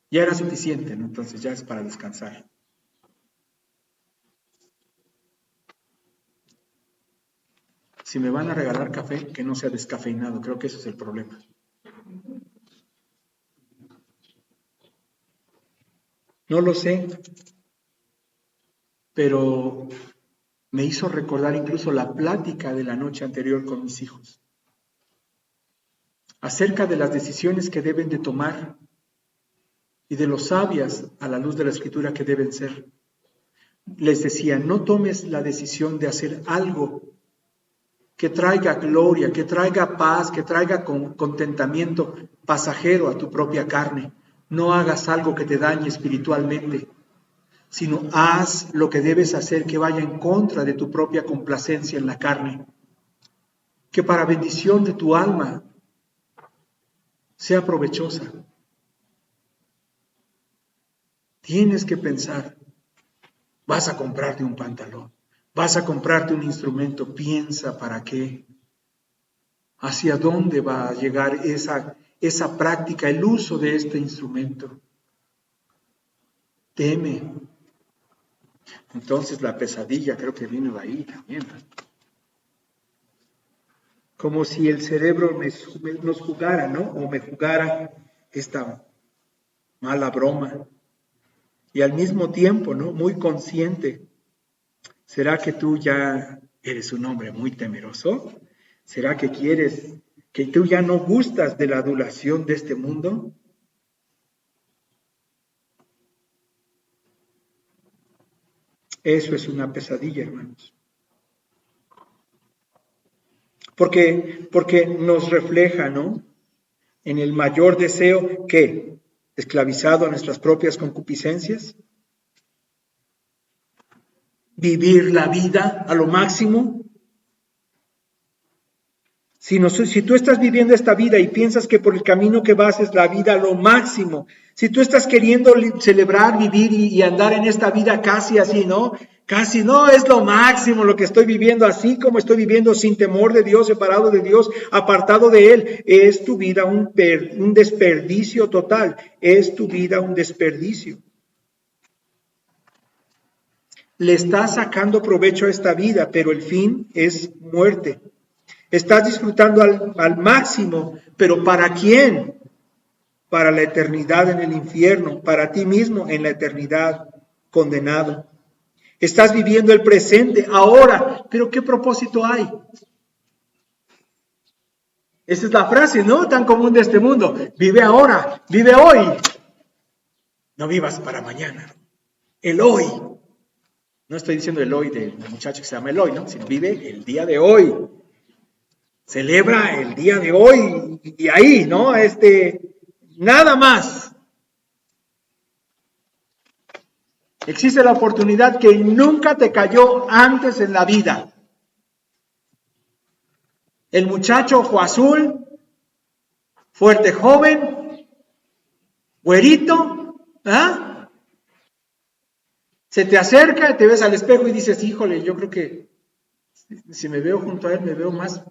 Speaker 1: Ya era suficiente, ¿no? Entonces ya es para descansar. Si me van a regalar café, que no sea descafeinado. Creo que ese es el problema. No lo sé, pero me hizo recordar incluso la plática de la noche anterior con mis hijos acerca de las decisiones que deben de tomar y de lo sabias a la luz de la Escritura que deben ser. Les decía, no tomes la decisión de hacer algo que traiga gloria, que traiga paz, que traiga contentamiento pasajero a tu propia carne. No hagas algo que te dañe espiritualmente, sino haz lo que debes hacer que vaya en contra de tu propia complacencia en la carne, que para bendición de tu alma sea provechosa. Tienes que pensar, vas a comprarte un pantalón, vas a comprarte un instrumento, piensa para qué, hacia dónde va a llegar esa práctica, el uso de este instrumento. Teme. Entonces la pesadilla creo que vino de ahí también. Como si el cerebro nos jugara, ¿no? O me jugara esta mala broma. Y al mismo tiempo, ¿no? Muy consciente. ¿Será que tú ya eres un hombre muy temeroso? ¿Será que que tú ya no gustas de la adulación de este mundo? Eso es una pesadilla, hermanos. Porque nos refleja, ¿no? En el mayor deseo que, esclavizado a nuestras propias concupiscencias, vivir la vida a lo máximo. Si tú estás viviendo esta vida y piensas que por el camino que vas es la vida a lo máximo, si tú estás queriendo celebrar, vivir y andar en esta vida casi así, ¿no? Casi no es lo máximo lo que estoy viviendo, así como estoy viviendo sin temor de Dios, separado de Dios, apartado de Él, es tu vida un desperdicio total, es tu vida un desperdicio. Le estás sacando provecho a esta vida, pero el fin es muerte. Estás disfrutando al máximo, pero ¿para quién? Para la eternidad en el infierno, para ti mismo en la eternidad condenado. Estás viviendo el presente ahora, pero ¿qué propósito hay? Esa es la frase, ¿no? Tan común de este mundo. Vive ahora, vive hoy. No vivas para mañana. El hoy. No estoy diciendo el hoy del muchacho que se llama Eloy, ¿no? Sino vive el día de hoy. Celebra el día de hoy y ahí, ¿no? Nada más. Existe la oportunidad que nunca te cayó antes en la vida. El muchacho ojo azul, fuerte joven, güerito, ¿ah? Se te acerca, te ves al espejo y dices, híjole, yo creo que si me veo junto a él me veo más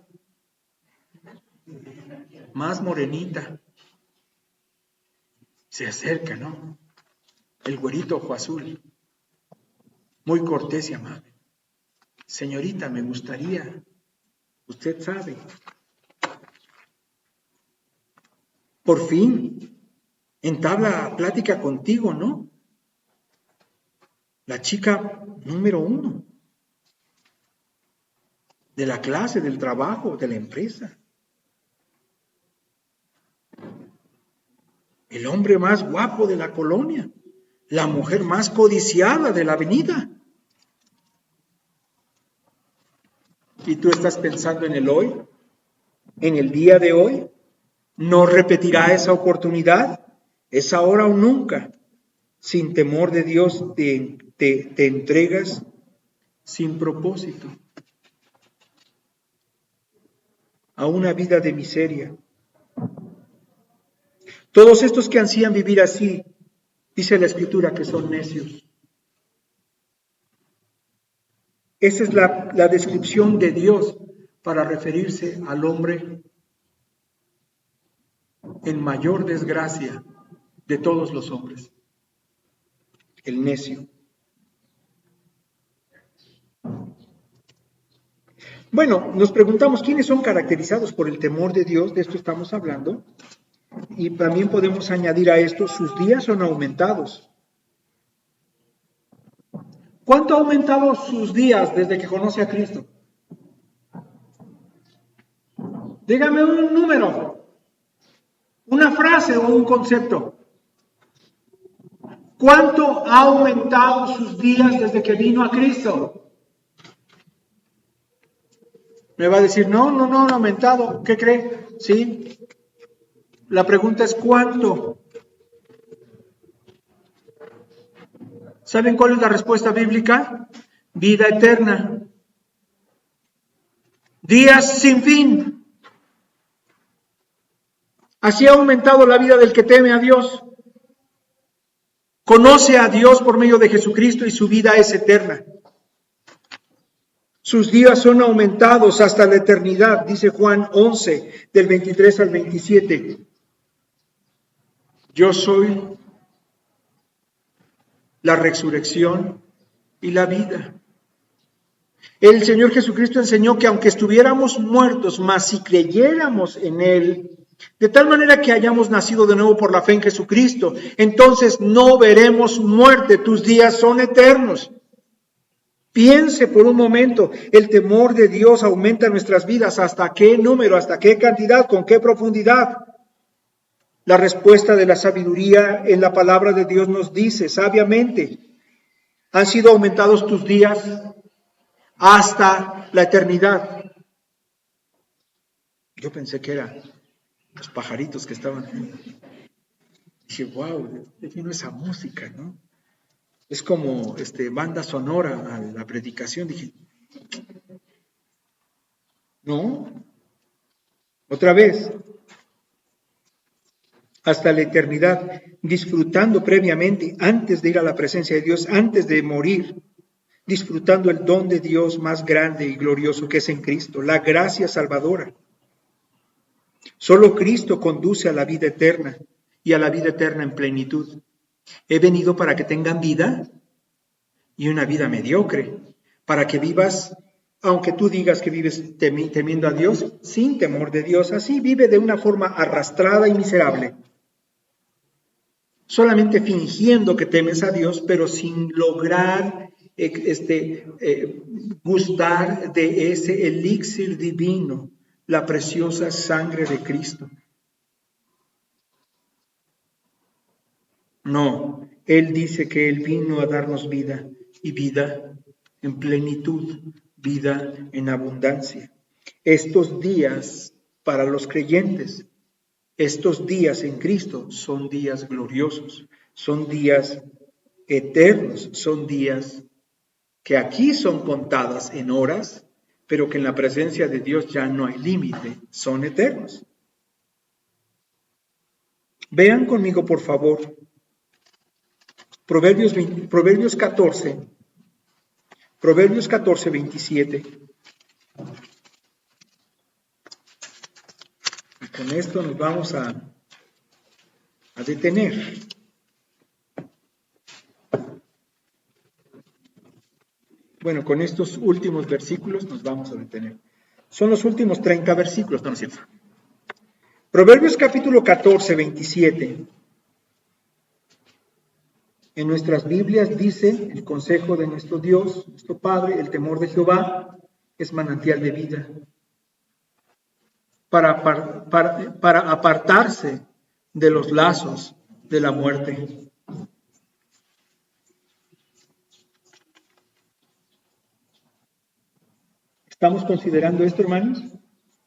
Speaker 1: morenita. Se acerca, ¿no? El güerito ojo azul, muy cortés y amable. Señorita, me gustaría, usted sabe. Por fin, entabla plática contigo, ¿no? La chica número 1 de la clase, del trabajo, de la empresa. El hombre más guapo de la colonia, la mujer más codiciada de la avenida. ¿Y tú estás pensando en el hoy? ¿En el día de hoy? ¿No repetirá esa oportunidad? ¿Es ahora o nunca? Sin temor de Dios te entregas sin propósito a una vida de miseria. Todos estos que ansían vivir así, dice la Escritura que son necios. Esa es la descripción de Dios para referirse al hombre en mayor desgracia de todos los hombres, el necio. Bueno, nos preguntamos quiénes son caracterizados por el temor de Dios, de esto estamos hablando, y también podemos añadir a esto, sus días son aumentados. ¿Cuánto ha aumentado sus días desde que conoce a Cristo? Dígame un número, una frase o un concepto. ¿Cuánto ha aumentado sus días desde que vino a Cristo? Me va a decir, no ha aumentado. ¿Qué cree? Sí. La pregunta es ¿cuánto? ¿Saben cuál es la respuesta bíblica? Vida eterna. Días sin fin. Así ha aumentado la vida del que teme a Dios. Conoce a Dios por medio de Jesucristo y su vida es eterna. Sus días son aumentados hasta la eternidad, dice Juan 11, del 23 al 27. Yo soy la resurrección y la vida. El Señor Jesucristo enseñó que aunque estuviéramos muertos, mas si creyéramos en Él, de tal manera que hayamos nacido de nuevo por la fe en Jesucristo, entonces no veremos muerte, tus días son eternos. Piense por un momento, el temor de Dios aumenta nuestras vidas. ¿Hasta qué número? ¿Hasta qué cantidad? ¿Con qué profundidad? La respuesta de la sabiduría en la palabra de Dios nos dice sabiamente, han sido aumentados tus días hasta la eternidad. Yo pensé que eran los pajaritos que estaban. Dije, wow, ¿de qué no esa música, no? Es como banda sonora a la predicación. Dije, no, otra vez, hasta la eternidad, disfrutando previamente, antes de ir a la presencia de Dios, antes de morir, disfrutando el don de Dios más grande y glorioso que es en Cristo, la gracia salvadora. Solo Cristo conduce a la vida eterna y a la vida eterna en plenitud. He venido para que tengan vida y una vida mediocre, para que vivas, aunque tú digas que vives temiendo a Dios, sin temor de Dios, así vive de una forma arrastrada y miserable, solamente fingiendo que temes a Dios, pero sin lograr gustar de ese elixir divino, la preciosa sangre de Cristo. No, Él dice que Él vino a darnos vida y vida en plenitud, vida en abundancia. Estos días para los creyentes, estos días en Cristo son días gloriosos, son días eternos, son días que aquí son contadas en horas, pero que en la presencia de Dios ya no hay límite, son eternos. Vean conmigo, por favor, Proverbios 14, 27. Y con esto nos vamos a detener. Bueno, con estos últimos versículos nos vamos a detener. Son los últimos 30 versículos, no es cierto. Proverbios capítulo 14, 27. En nuestras Biblias dice el consejo de nuestro Dios, nuestro Padre, el temor de Jehová es manantial de vida. Para apartarse de los lazos de la muerte. ¿Estamos considerando esto, hermanos?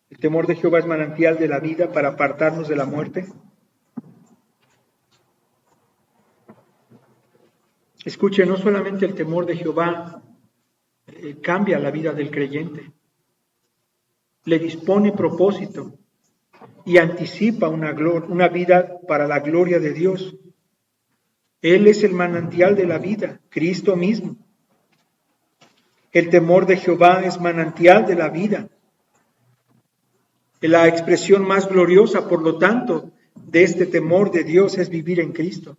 Speaker 1: El temor de Jehová es manantial de la vida para apartarnos de la muerte. Escuche, no solamente el temor de Jehová cambia la vida del creyente, le dispone propósito y anticipa una vida para la gloria de Dios. Él es el manantial de la vida, Cristo mismo. El temor de Jehová es manantial de la vida. La expresión más gloriosa, por lo tanto, de este temor de Dios es vivir en Cristo.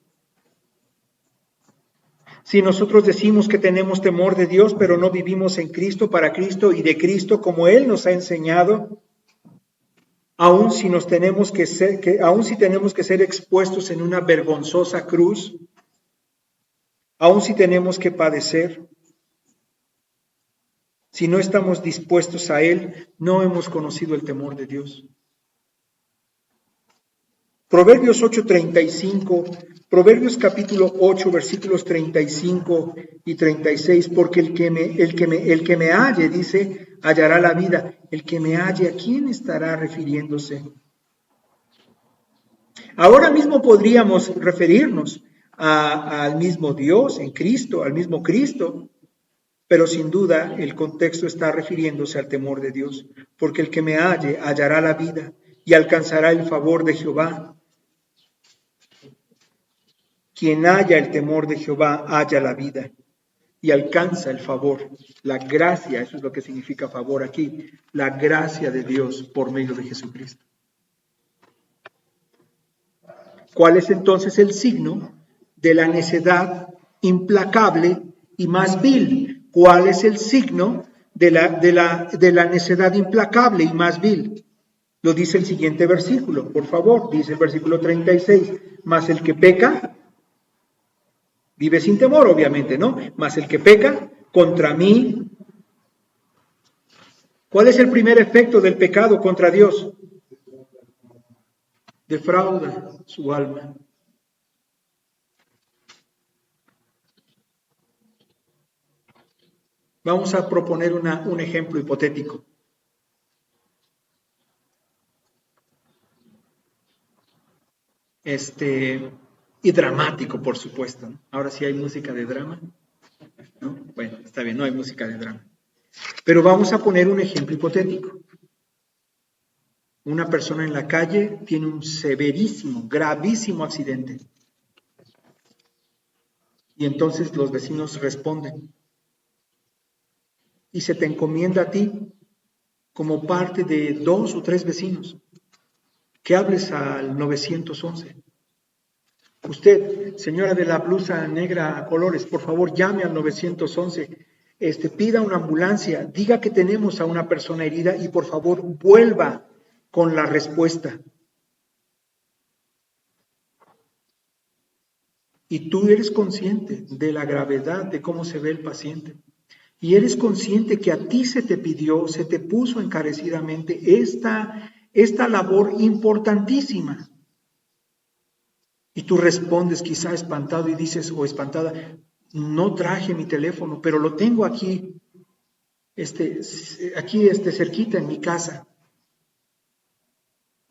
Speaker 1: Si nosotros decimos que tenemos temor de Dios, pero no vivimos en Cristo, para Cristo y de Cristo como Él nos ha enseñado, aun si tenemos que ser expuestos en una vergonzosa cruz, aun si tenemos que padecer, si no estamos dispuestos a Él, no hemos conocido el temor de Dios. Proverbios 8:35, Proverbios capítulo 8, versículos 35 y 36, porque el que me halle, dice, hallará la vida. El que me halle, ¿a quién estará refiriéndose? Ahora mismo podríamos referirnos al mismo Dios en Cristo, al mismo Cristo, pero sin duda el contexto está refiriéndose al temor de Dios, porque el que me halle hallará la vida y alcanzará el favor de Jehová. Quien halla el temor de Jehová halla la vida y alcanza el favor, la gracia, eso es lo que significa favor aquí, la gracia de Dios por medio de Jesucristo. ¿Cuál es entonces el signo de la necedad implacable y más vil? ¿Cuál es el signo de la necedad implacable y más vil? Lo dice el siguiente versículo, por favor, dice el versículo 36, mas el que peca, vive sin temor, obviamente, ¿no? Mas el que peca contra mí. ¿Cuál es el primer efecto del pecado contra Dios? Defrauda su alma. Vamos a proponer un ejemplo hipotético. Y dramático, por supuesto, ¿no? Ahora sí hay música de drama, ¿no? Bueno, está bien, no hay música de drama. Pero vamos a poner un ejemplo hipotético. Una persona en la calle tiene un severísimo, gravísimo accidente. Y entonces los vecinos responden. Y se te encomienda a ti, como parte de 2 o 3 vecinos, que hables al 911. Usted, señora de la blusa negra a colores, por favor llame al 911, pida una ambulancia, diga que tenemos a una persona herida y por favor vuelva con la respuesta. Y tú eres consciente de la gravedad de cómo se ve el paciente. Y eres consciente que a ti se te pidió, se te puso encarecidamente esta labor importantísima. Y tú respondes quizá espantado y dices, o espantada, no traje mi teléfono, pero lo tengo aquí, cerquita en mi casa.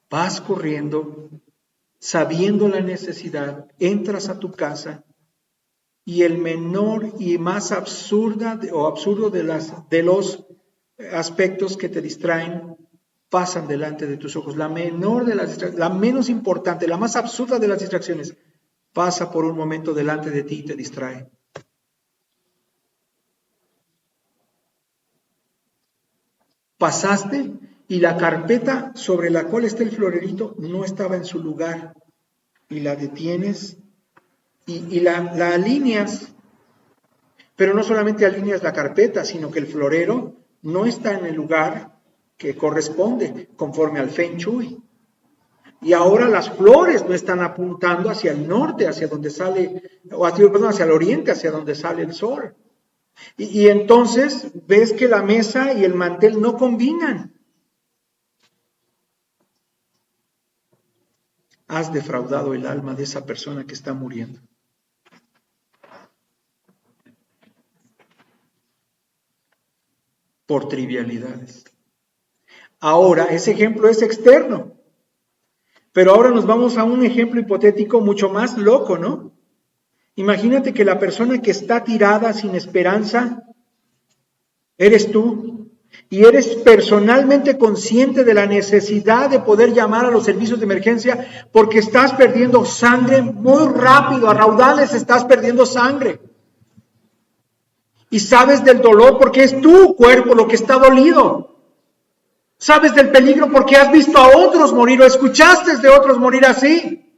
Speaker 1: Vas corriendo, sabiendo la necesidad, entras a tu casa y el menor y más absurdo de los aspectos que te distraen pasan delante de tus ojos. La menos importante, la más absurda de las distracciones, pasa por un momento delante de ti y te distrae. Pasaste y la carpeta sobre la cual está el florerito no estaba en su lugar y la detienes y la alineas, pero no solamente alineas la carpeta, sino que el florero no está en el lugar que corresponde conforme al Feng Shui. Y ahora las flores no están apuntando hacia el norte, hacia donde sale, hacia el oriente, hacia donde sale el sol. Y entonces ves que la mesa y el mantel no combinan. Has defraudado el alma de esa persona que está muriendo. Por trivialidades. Ahora, ese ejemplo es externo. Pero ahora nos vamos a un ejemplo hipotético mucho más loco, ¿no? Imagínate que la persona que está tirada sin esperanza eres tú y eres personalmente consciente de la necesidad de poder llamar a los servicios de emergencia porque estás perdiendo sangre muy rápido, a raudales estás perdiendo sangre. Y sabes del dolor porque es tu cuerpo lo que está dolido. Sabes del peligro porque has visto a otros morir o escuchaste de otros morir así.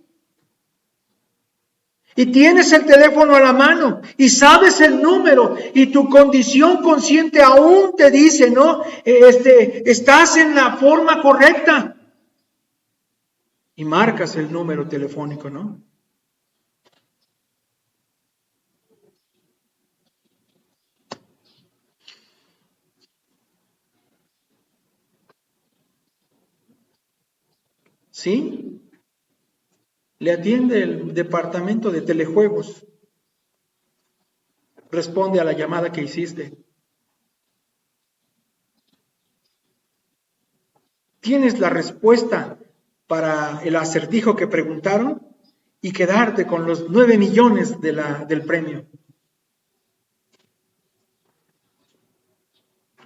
Speaker 1: y tienes el teléfono a la mano y sabes el número y tu condición consciente aún te dice, no, estás en la forma correcta y marcas el número telefónico, ¿no? ¿Sí? Le atiende el departamento de telejuegos, responde a la llamada que hiciste. Tienes la respuesta para el acertijo que preguntaron y quedarte con los 9 millones del premio.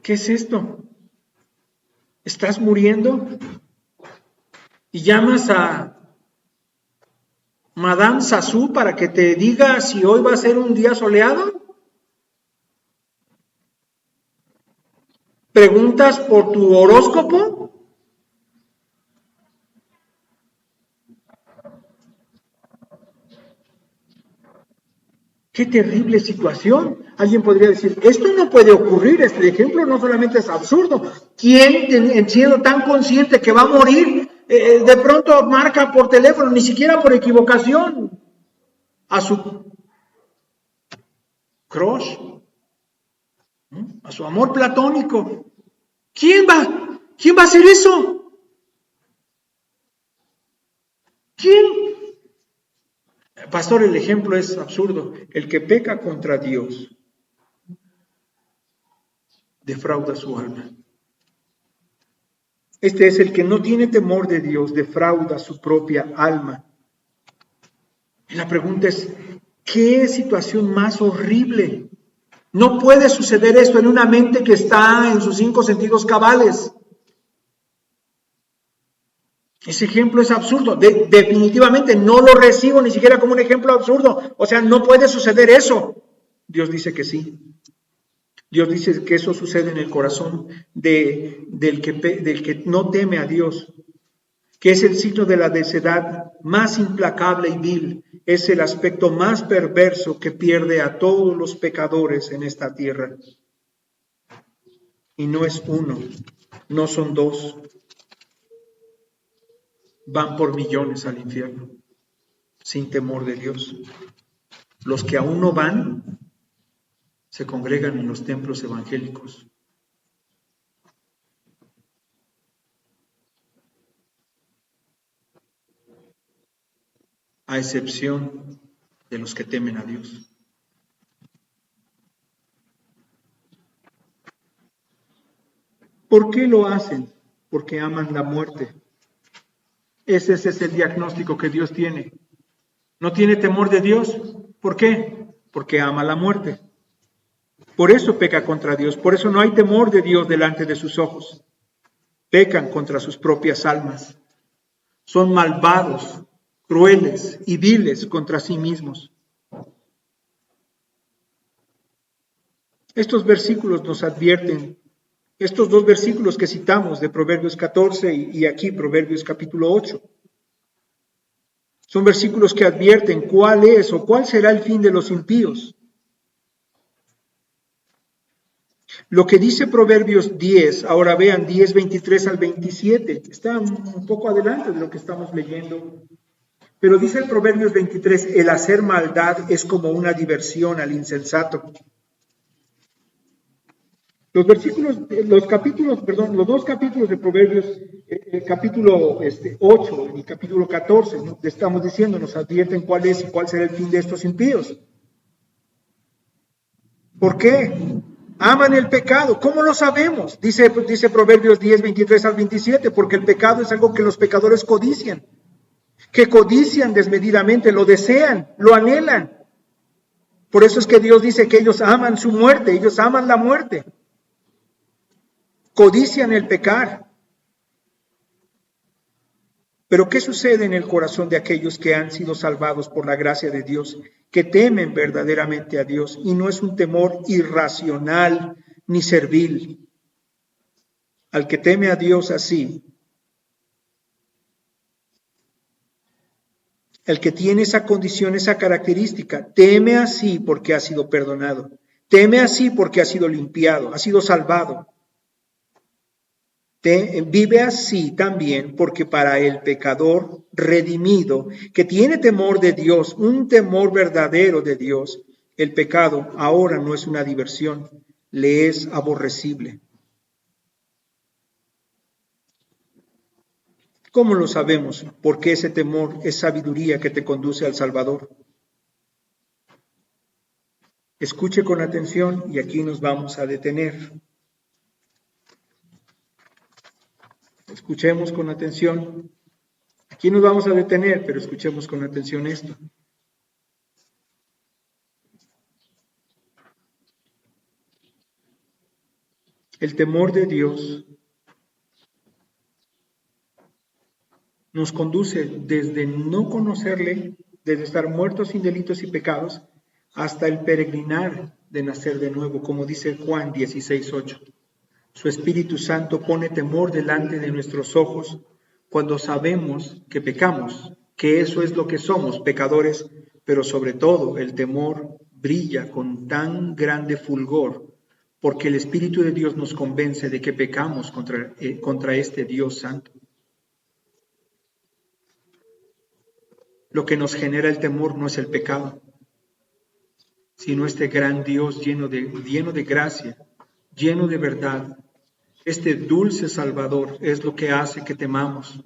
Speaker 1: ¿Qué es esto? ¿Estás muriendo? Y llamas a Madame Sassou para que te diga si hoy va a ser un día soleado. ¿Preguntas por tu horóscopo? ¡Qué terrible situación! Alguien podría decir, esto no puede ocurrir, este ejemplo no solamente es absurdo. ¿Quién, siendo tan consciente que va a morir, de pronto marca por teléfono, ni siquiera por equivocación, a su crush, ¿no? A su amor platónico? ¿Quién va a hacer eso? ¿Quién? Pastor, el ejemplo es absurdo. El que peca contra Dios defrauda su alma. Este es el que no tiene temor de Dios, defrauda su propia alma. Y la pregunta es, ¿qué situación más horrible? No puede suceder esto en una mente que está en sus 5 sentidos cabales. Ese ejemplo es absurdo. Definitivamente no lo recibo ni siquiera como un ejemplo absurdo. O sea, no puede suceder eso. Dios dice que sí. Dios dice que eso sucede en el corazón del que no teme a Dios, que es el signo de la necedad más implacable y vil, es el aspecto más perverso que pierde a todos los pecadores en esta tierra. Y no es uno, no son dos, van por millones al infierno, sin temor de Dios. Los que aún no van, se congregan en los templos evangélicos. A excepción de los que temen a Dios. ¿Por qué lo hacen? Porque aman la muerte. Ese es el diagnóstico que Dios tiene. ¿No tiene temor de Dios? ¿Por qué? Porque ama la muerte. Por eso peca contra Dios. Por eso no hay temor de Dios delante de sus ojos. Pecan contra sus propias almas. Son malvados, crueles y viles contra sí mismos. Estos versículos nos advierten, estos 2 versículos que citamos de Proverbios 14 y aquí Proverbios capítulo 8, son versículos que advierten cuál es o cuál será el fin de los impíos. Lo que dice Proverbios 10, ahora vean 10, 23 al 27, está un poco adelante de lo que estamos leyendo, pero dice el Proverbios 23, el hacer maldad es como una diversión al insensato. Los 2 capítulos de Proverbios, el capítulo 8 y capítulo 14, ¿no? Estamos diciendo, nos advierten cuál es y cuál será el fin de estos impíos. ¿Por qué? Aman el pecado. ¿Cómo lo sabemos? Dice Proverbios 10, 23 al 27, porque el pecado es algo que los pecadores codician, que codician desmedidamente, lo desean, lo anhelan. Por eso es que Dios dice que ellos aman su muerte, ellos aman la muerte. Codician el pecar. Pero ¿qué sucede en el corazón de aquellos que han sido salvados por la gracia de Dios, que temen verdaderamente a Dios? Y no es un temor irracional ni servil. Al que teme a Dios así, El que tiene esa condición, esa característica, teme así porque ha sido perdonado. Teme así porque ha sido limpiado, ha sido salvado. Vive así también porque para el pecador redimido, que tiene temor de Dios, un temor verdadero de Dios, el pecado ahora no es una diversión, le es aborrecible. ¿Cómo lo sabemos? Porque ese temor es sabiduría que te conduce al Salvador. Escuche con atención y aquí nos vamos a detener. Escuchemos con atención. Aquí nos vamos a detener, pero escuchemos con atención esto. El temor de Dios nos conduce desde no conocerle, desde estar muertos sin delitos y pecados, hasta el peregrinar de nacer de nuevo, como dice Juan 16:8. Su Espíritu Santo pone temor delante de nuestros ojos cuando sabemos que pecamos, que eso es lo que somos, pecadores, pero sobre todo el temor brilla con tan grande fulgor porque el Espíritu de Dios nos convence de que pecamos contra este Dios Santo. Lo que nos genera el temor no es el pecado, sino este gran Dios lleno de gracia, lleno de verdad. Este dulce Salvador es lo que hace que temamos,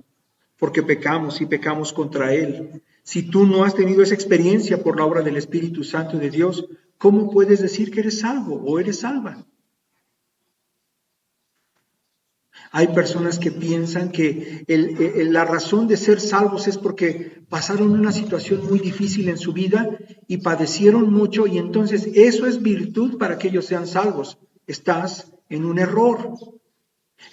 Speaker 1: porque pecamos y pecamos contra Él. Si tú no has tenido esa experiencia por la obra del Espíritu Santo de Dios, ¿cómo puedes decir que eres salvo o eres salva? Hay personas que piensan que la razón de ser salvos es porque pasaron una situación muy difícil en su vida y padecieron mucho y entonces eso es virtud para que ellos sean salvos. Estás en un error.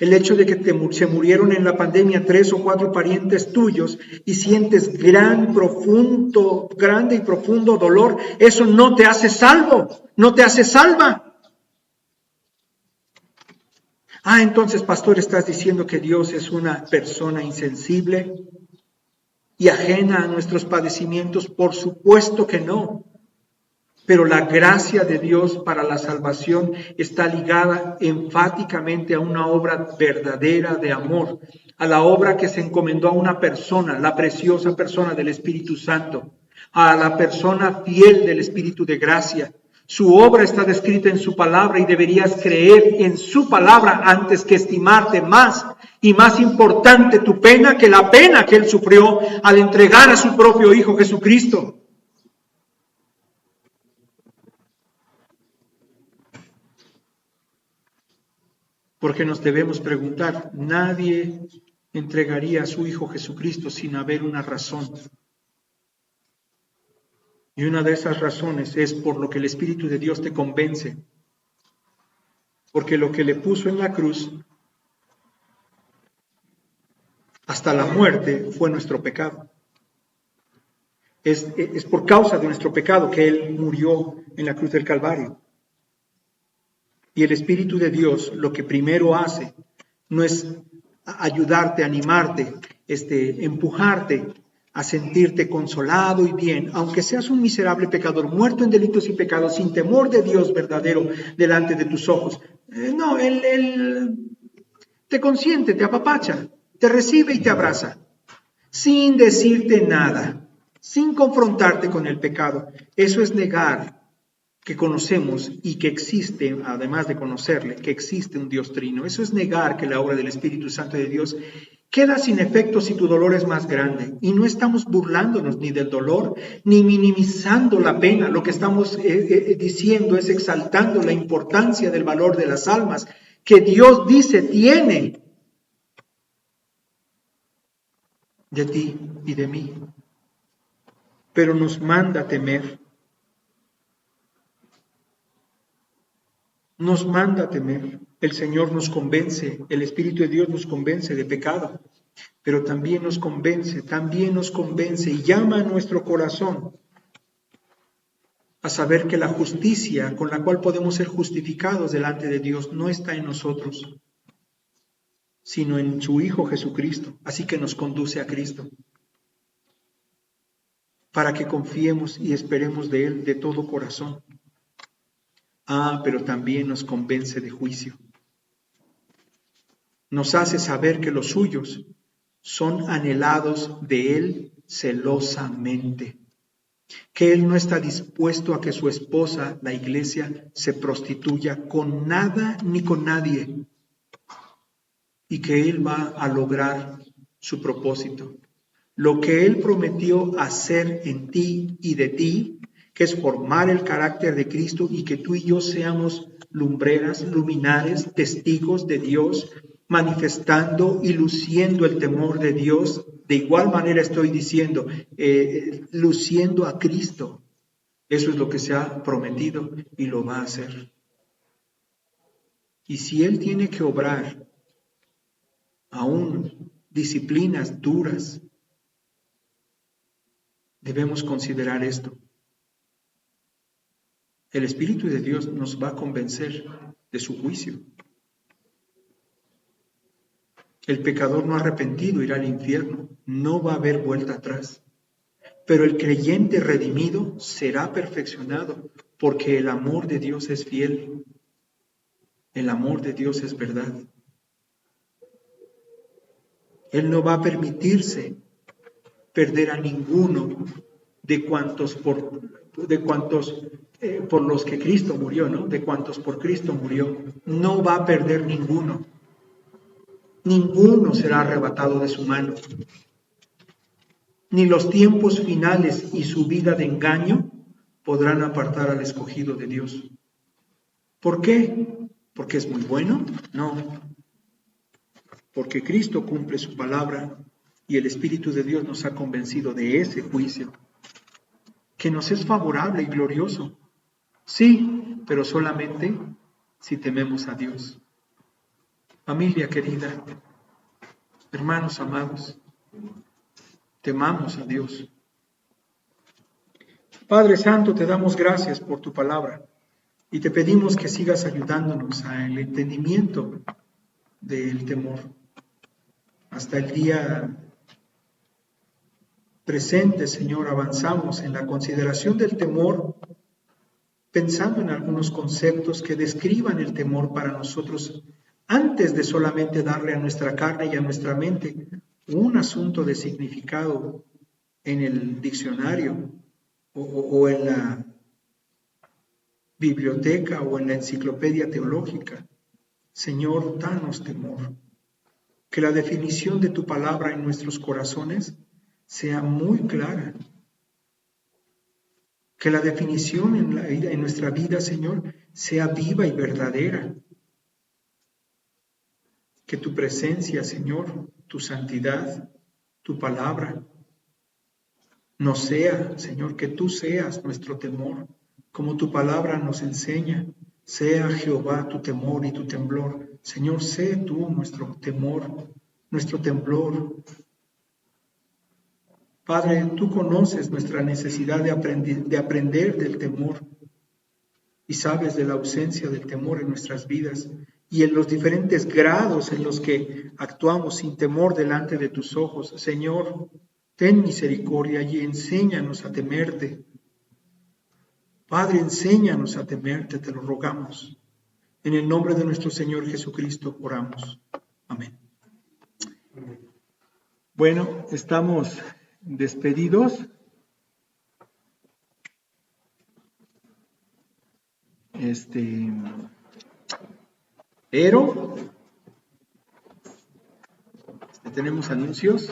Speaker 1: El hecho de que se murieron en la pandemia 3 o 4 parientes tuyos y sientes grande y profundo dolor, eso no te hace salvo, no te hace salva. Entonces, pastor, ¿estás diciendo que Dios es una persona insensible y ajena a nuestros padecimientos? Por supuesto que no. Pero la gracia de Dios para la salvación está ligada enfáticamente a una obra verdadera de amor, a la obra que se encomendó a una persona, la preciosa persona del Espíritu Santo, a la persona fiel del Espíritu de gracia. Su obra está descrita en su palabra y deberías creer en su palabra antes que estimarte más y más importante tu pena que la pena que él sufrió al entregar a su propio Hijo Jesucristo. Porque nos debemos preguntar, nadie entregaría a su Hijo Jesucristo sin haber una razón. Y una de esas razones es por lo que el Espíritu de Dios te convence. Porque lo que le puso en la cruz hasta la muerte fue nuestro pecado. Es por causa de nuestro pecado que Él murió en la cruz del Calvario. Y el Espíritu de Dios lo que primero hace no es ayudarte, animarte, empujarte a sentirte consolado y bien, aunque seas un miserable pecador, muerto en delitos y pecados, sin temor de Dios verdadero delante de tus ojos. No, Él te consiente, te apapacha, te recibe y te abraza, sin decirte nada, sin confrontarte con el pecado. Eso es negar que conocemos y que existe, además de conocerle, que existe un Dios trino. Eso es negar que la obra del Espíritu Santo de Dios queda sin efecto si tu dolor es más grande. Y no estamos burlándonos ni del dolor, ni minimizando la pena. Lo que estamos diciendo es exaltando la importancia del valor de las almas que Dios dice tiene de ti y de mí. Pero nos manda a temer. Nos manda a temer. El Señor nos convence, el Espíritu de Dios nos convence de pecado, pero también nos convence y llama a nuestro corazón a saber que la justicia con la cual podemos ser justificados delante de Dios no está en nosotros, sino en su Hijo Jesucristo. Así que nos conduce a Cristo. para que confiemos y esperemos de Él de todo corazón. Pero también nos convence de juicio. Nos hace saber que los suyos son anhelados de Él celosamente, que Él no está dispuesto a que su esposa, la iglesia, se prostituya con nada ni con nadie, y que Él va a lograr su propósito. Lo que Él prometió hacer en ti y de ti, que es formar el carácter de Cristo y que tú y yo seamos lumbreras, luminares, testigos de Dios, manifestando y luciendo el temor de Dios. De igual manera estoy diciendo, luciendo a Cristo. Eso es lo que se ha prometido y lo va a hacer. Y si Él tiene que obrar aún disciplinas duras, debemos considerar esto. El Espíritu de Dios nos va a convencer de su juicio. El pecador no arrepentido irá al infierno, no va a haber vuelta atrás. Pero el creyente redimido será perfeccionado, porque el amor de Dios es fiel. El amor de Dios es verdad. Él no va a permitirse perder a ninguno de cuantos por los que Cristo murió, ¿no? De cuantos por Cristo murió. No va a perder ninguno. Ninguno será arrebatado de su mano. Ni los tiempos finales y su vida de engaño podrán apartar al escogido de Dios. ¿Por qué? ¿Porque es muy bueno? No. Porque Cristo cumple su palabra y el Espíritu de Dios nos ha convencido de ese juicio, que nos es favorable y glorioso. Sí, pero solamente si tememos a Dios. Familia querida, hermanos amados, temamos a Dios. Padre Santo, te damos gracias por tu palabra y te pedimos que sigas ayudándonos al entendimiento del temor. Hasta el día presente, Señor, avanzamos en la consideración del temor, pensando en algunos conceptos que describan el temor para nosotros, antes de solamente darle a nuestra carne y a nuestra mente un asunto de significado en el diccionario o en la biblioteca o en la enciclopedia teológica. Señor, danos temor. Que la definición de tu palabra en nuestros corazones sea muy clara. Que la definición en nuestra vida, Señor, sea viva y verdadera. Que tu presencia, Señor, tu santidad, tu palabra, nos sea, Señor, que tú seas nuestro temor, como tu palabra nos enseña. Sea Jehová tu temor y tu temblor. Señor, sé tú nuestro temor, nuestro temblor. Padre, tú conoces nuestra necesidad de aprender del temor y sabes de la ausencia del temor en nuestras vidas y en los diferentes grados en los que actuamos sin temor delante de tus ojos. Señor, ten misericordia y enséñanos a temerte. Padre, enséñanos a temerte, te lo rogamos. En el nombre de nuestro Señor Jesucristo oramos. Amén. Bueno, estamos despedidos. Pero tenemos anuncios.